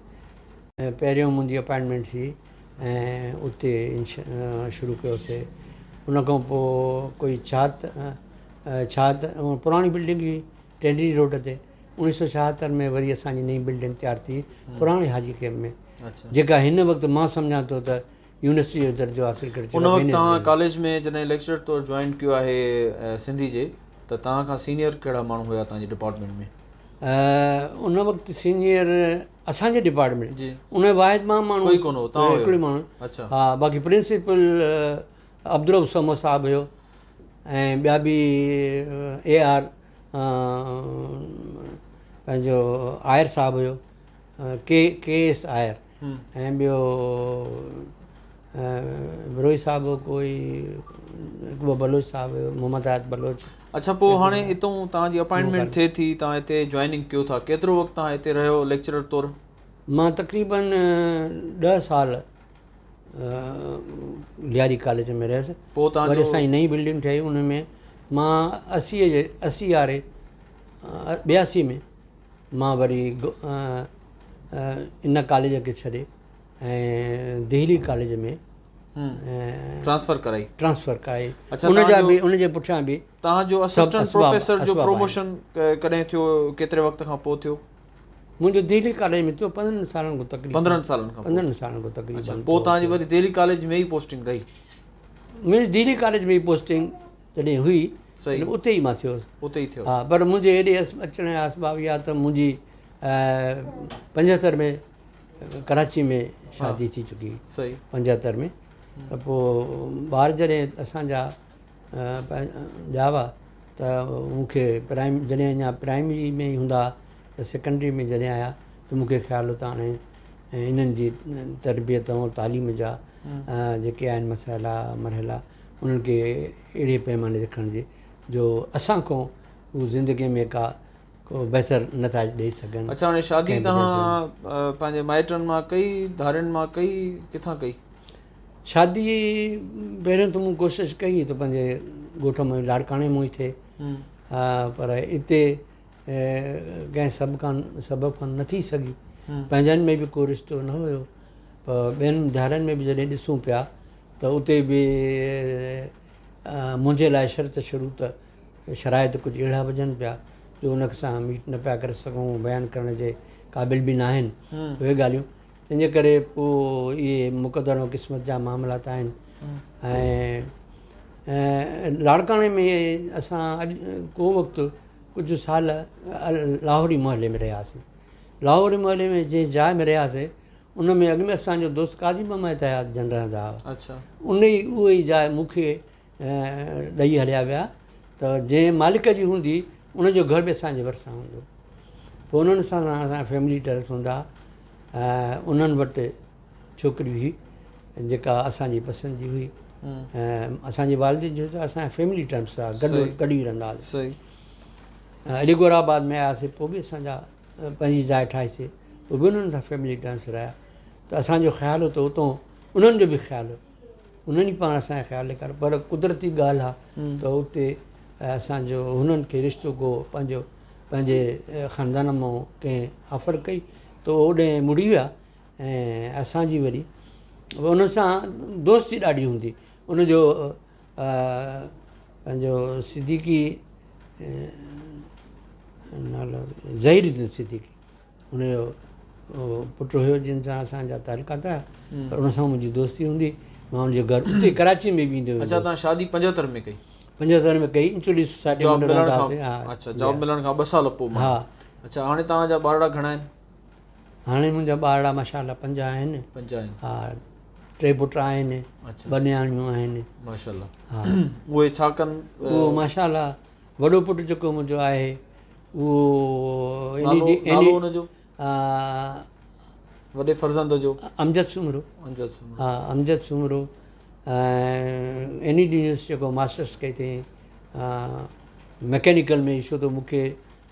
पहिरियों मुंहिंजी अपॉइंटमेंट थी ऐं उते शुरू कयोसीं उन खां पोइ कोई पुराणी बिल्डिंग हुई टेलरी रोड ते 1976 में वरी असांजी नई बिल्डिंग तयारु थी पुराणे हाजी कैम्प में जेका हिन वक़्तु मां सम्झां थो त यूनिवर्सिटी जो दर्जो हासिलु करे
उन वक़्तु तव्हां कॉलेज में जॾहिं लेक्चरर तौरु जॉइन कयो आहे सिंधी जे त तव्हां खां सीनियर कहिड़ा माण्हू हुया तव्हांजे डिपार्टमेंट में
उन वक़्तु सीनियर असांजे डिपार्टमेंट
जी
उन वाहिद माण्हू
कोई कोन हो तव्हां
हिकिड़ो माण्हू
अच्छा
हा बाक़ी प्रिंसिपल अब्दुल समो साहिबु हुयो ऐं ॿिया बि AR पंहिंजो आयर साहिबु हुयो KS आयर ऐं ॿियो बरोई साहिबु कोई इकबो बलोच साहिबु हुयो मोहम्मद आयत बलोच
अच्छा पोइ हाणे हितां तव्हांजी अपॉइंटमेंट थिए थी तव्हां हिते जॉइनिंग कयो था केतिरो वक़्तु तव्हां हिते रहियो लेक्चरर तौरु
मां तक़रीबन 10 साल लियारी कॉलेज में रहियुसि
पोइ
वरी
तव्हांजो
असांजी नई बिल्डिंग ठही उन में मां 80 वारे 82 में मां वरी इन कॉलेज खे छॾे ऐं दिल्ली कॉलेज में
ट्रांसफर कराई
कराई
अच्छा
उनजा बि उनजे पुठियां बि
तव्हांजो असिस्टेंट प्रोफेसर जो प्रमोशन कॾहिं थियो केतिरे वक़्त खां पोइ थियो
मुंहिंजो दिल्ली कॉलेज में थियो 15 सालनि खां तक़रीबन
15 सालनि खां
15 सालनि खां तक़रीबन
पोइ तव्हांजी वरी दिल्ली कॉलेज में ई पोस्टिंग रही
मुंहिंजी दिल्ली कॉलेज में ई पोस्टिंग जॾहिं हुई
सही
उते ई मां थियोसि
उते ई थियो
हा पर मुंहिंजे हेॾे अचण जा असबाब इहा त मुंहिंजी 75 में कराची में शादी थी चुकी
सही
75 में त पोइ ॿार जॾहिं असांजा ॼावा त मूंखे जॾहिं अञा प्राइमरी में ई हूंदा या सेकेंडरी में जॾहिं आया त मूंखे ख़्यालु हो त हाणे इन्हनि जी तरबियत ऐं तालीम जा जेके आहिनि मसाइला मरहला उन्हनि खे अहिड़े पैमाने ते खणिजे जो असां खां उहो ज़िंदगीअ में को बहितर नताइज ॾेई सघनि
अच्छा हाणे शादी तव्हां पंहिंजे माइटनि मां कई धारियुनि मां कई किथां कई
शादी पहिरियों त मूं कोशिशि कई त पंहिंजे ॻोठ में लाड़काणे में ई थिए पर हिते कंहिं सबब खां न थी सघी पंहिंजनि में बि को रिश्तो न हुयो पर ॿियनि धारनि में बि जॾहिं ॾिसूं पिया त उते बि मुंहिंजे लाइ शर्त शुरू त शराइत कुझु अहिड़ा हुजनि पिया जो उन सां मीट न पिया करे सघूं बयानु करण जे क़ाबिल बि न आहिनि उहे ॻाल्हियूं तंहिंजे करे पोइ इहे मुक़दर ऐं क़िस्मत जा मामलात आहिनि ऐं लाड़काणे में असां को वक़्तु कुझु साल लाहौरी मोहल्ले में रहियासीं लाहौरी मोहल्ले में जंहिं जाइ में रहियासीं उन में अॻु में असांजो दोस्त काज़ी ममायत जन रहंदा हुआ
अच्छा
उहा ई जाइ मूंखे ॾेई हलिया विया त जंहिं मालिक जी हूंदी उनजो घर बि असांजे भरिसां हूंदो पोइ उन्हनि सां असां फैमिली टर्म्स हूंदा उन्हनि वटि छोकिरी हुई जेका असांजी पसंदि जी हुई असांजी वालिदी जो त असांजा फैमिली टर्म्स सां गॾु ई रहंदा हुआसीं अलीगोराबाद में आयासीं पोइ बि असांजा पंहिंजी जाइ ठाहीसीं पोइ बि उन्हनि सां फैमिली टर्म्स रहिया त असांजो ख़्यालु हो त उतां उन्हनि जो बि ख़्यालु हो उन्हनि ई पाण असांखे ख़्यालु ॾेखारियो पर कुदरती ॻाल्हि आहे त उते असांजो हुननि खे रिश्तो को पंहिंजे ख़ानदान मां कंहिं ऑफर कई त ओॾे मुड़ी विया ऐं असांजी वरी उन सां दोस्ती ॾाढी हूंदी उनजो पंहिंजो सिद्दीकी नालो ज़हीरुद्दीन सिद्दीकी उनजो पुटु हुयो जिन सां असांजा तालुकात हुआ पर उन सां मुंहिंजी दोस्ती हूंदी मां हुनजे घर उते कराची में बि ईंदो हुयुमि
अच्छा तव्हां शादी 75 में कई
75 में कई इंचुली सोसाइटी में रहंदासीं
अच्छा जॉब मिलण खां 2 साल पोइ
हा
अच्छा हाणे तव्हांजा ॿारड़ा घणा आहिनि
हाणे मुंहिंजा ॿारड़ा माशाअल्लाह 5 आहिनि
5 आहिनि
हा 3 पुट आहिनि,
अच्छा
2 नियाणियूं आहिनि।
माशाल्लाह।
हा
उहे छा कनि?
उहो माशाल्लाह वॾो पुटु जेको मुंहिंजो आहे उहो
नालो हुनजो
आ,
वॾे फर्ज़ंद जो?
अमजद सुमरो। हा अमजद सुमरो NED यूनिवर्सिटी जेको मास्टर्स कई अथई मैकेनिकल में। छो त मूंखे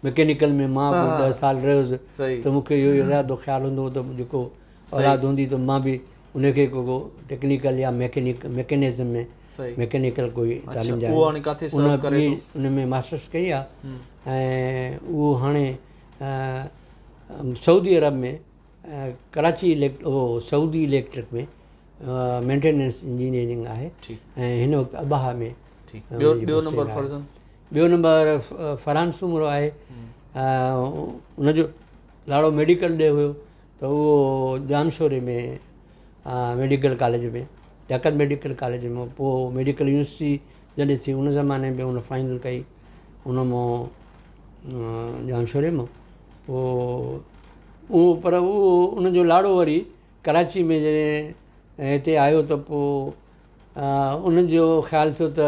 मैकेनिकल में मां 10 साल रहियुसि त मूंखे इहो इरादो ख़्यालु हूंदो त जेको औलाद हूंदी त मां बि उनखे को टेक्निकल या मैकेनिज़म में मैकेनिकल कोई तालीम ॾियां। उन में मास्टर्स कई आहे ऐं उहो हाणे सऊदी अरब में कराची सऊदी इलेक्ट्रिक में मेंटेनेंस इंजीनियरिंग आहे ऐं हिन वक़्तु अबाहा में। ॿियो नंबर फरहान सुमरो आहे। उनजो लाड़ो मेडिकल ॾे हुयो त उहो जामशोरे में मेडिकल कॉलेज में लियाकत मेडिकल कॉलेज में। पोइ मेडिकल यूनिवर्सिटी जॾहिं थी उन ज़माने में उन फाइनल कई उन मां जामशोरे मां। पोइ पर उहो उनजो लाड़ो वरी कराची में जॾहिं हिते आयो त पोइ उनजो ख़्यालु थियो त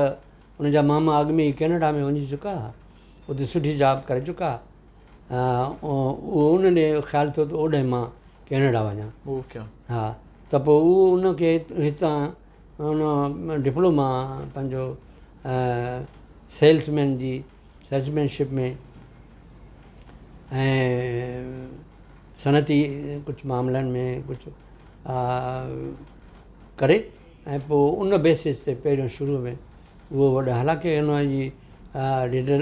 उनजा मामा अॻु में ई कैनेडा में वञी चुका, उते सुठी जॉब करे चुका। उहो उनखे ख़्यालु थियो त ओॾे मां कैनेडा वञा। हा त पोइ उहो उनखे हितां उन डिप्लोमा पंहिंजो सेल्समैनशिप में ऐं सनती कुझु मामलनि में कुझु करे ऐं पोइ उन बेसिस ते पहिरियों शुरू में उहो हालांकि हुनजी रीडर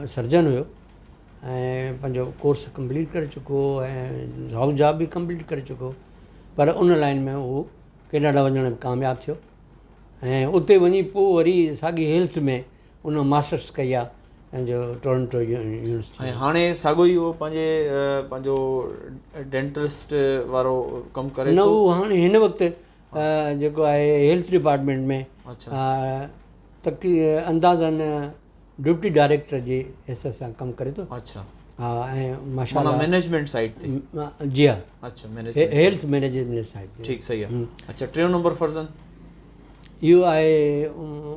सर्जन हुयो ऐं पंहिंजो कोर्स कंप्लीट करे चुको ऐं हाउस जॉब बि कंप्लीट करे चुको, पर उन लाइन में उहो कैनेडा वञण में कामयाबु थियो ऐं उते वञी पोइ वरी साॻी हेल्थ में उन मास्टर्स कई आहे पंहिंजो टोरंटो यूनिवर्सिटी।
ऐं हाणे साॻियो ई उहो पंहिंजो डेंटिस्ट वारो कमु करे
न? उहो हाणे हिन वक़्तु जेको आहे हेल्थ डिपार्टमेंट में अंदाज़न डिप्टी डायरेक्टर जे हिसाब सां कमु करे थो।
अच्छा
हा ऐं माशाल्लाह
मैनेजमेंट साइड ते?
जी हा।
अच्छा
हेल्थ मैनेजमेंट साइड ते।
ठीकु सही आहे। अच्छा 3 नंबर फर्ज़न
इहो आहे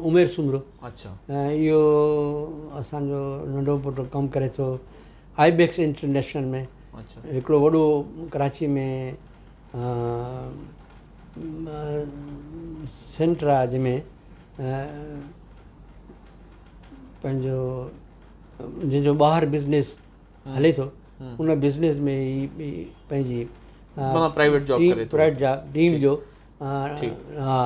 उमेर सुमरो।
अच्छा
ऐं इहो असांजो नंढो पुटु कमु करे थो आईबेक्स इंटरनेशनल में।
अच्छा
हिकिड़ो वॾो कराची में सेंटर आहे जंहिंमें पंहिंजो जंहिंजो ॿाहिरि बिज़नेस हले थो उन बिज़नेस में ई पंहिंजी
प्राइवेट
टीम जो हा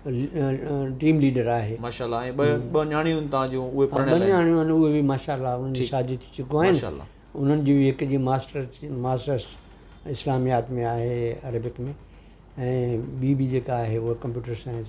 टीम लीडर आहे।
माशाल्लाह। ऐं ॿ नियाणियूं तव्हांजूं उहे
पढ़ियल आहिनि? उहे बि माशाल्लाह उन्हनि जी शादी थी चुकियूं आहिनि। उन्हनि जी बि हिकु जी मास्टर्स इस्लामियात में आहे अरबिक में ऐं ॿी जेका आहे उहा कंप्यूटर साइंस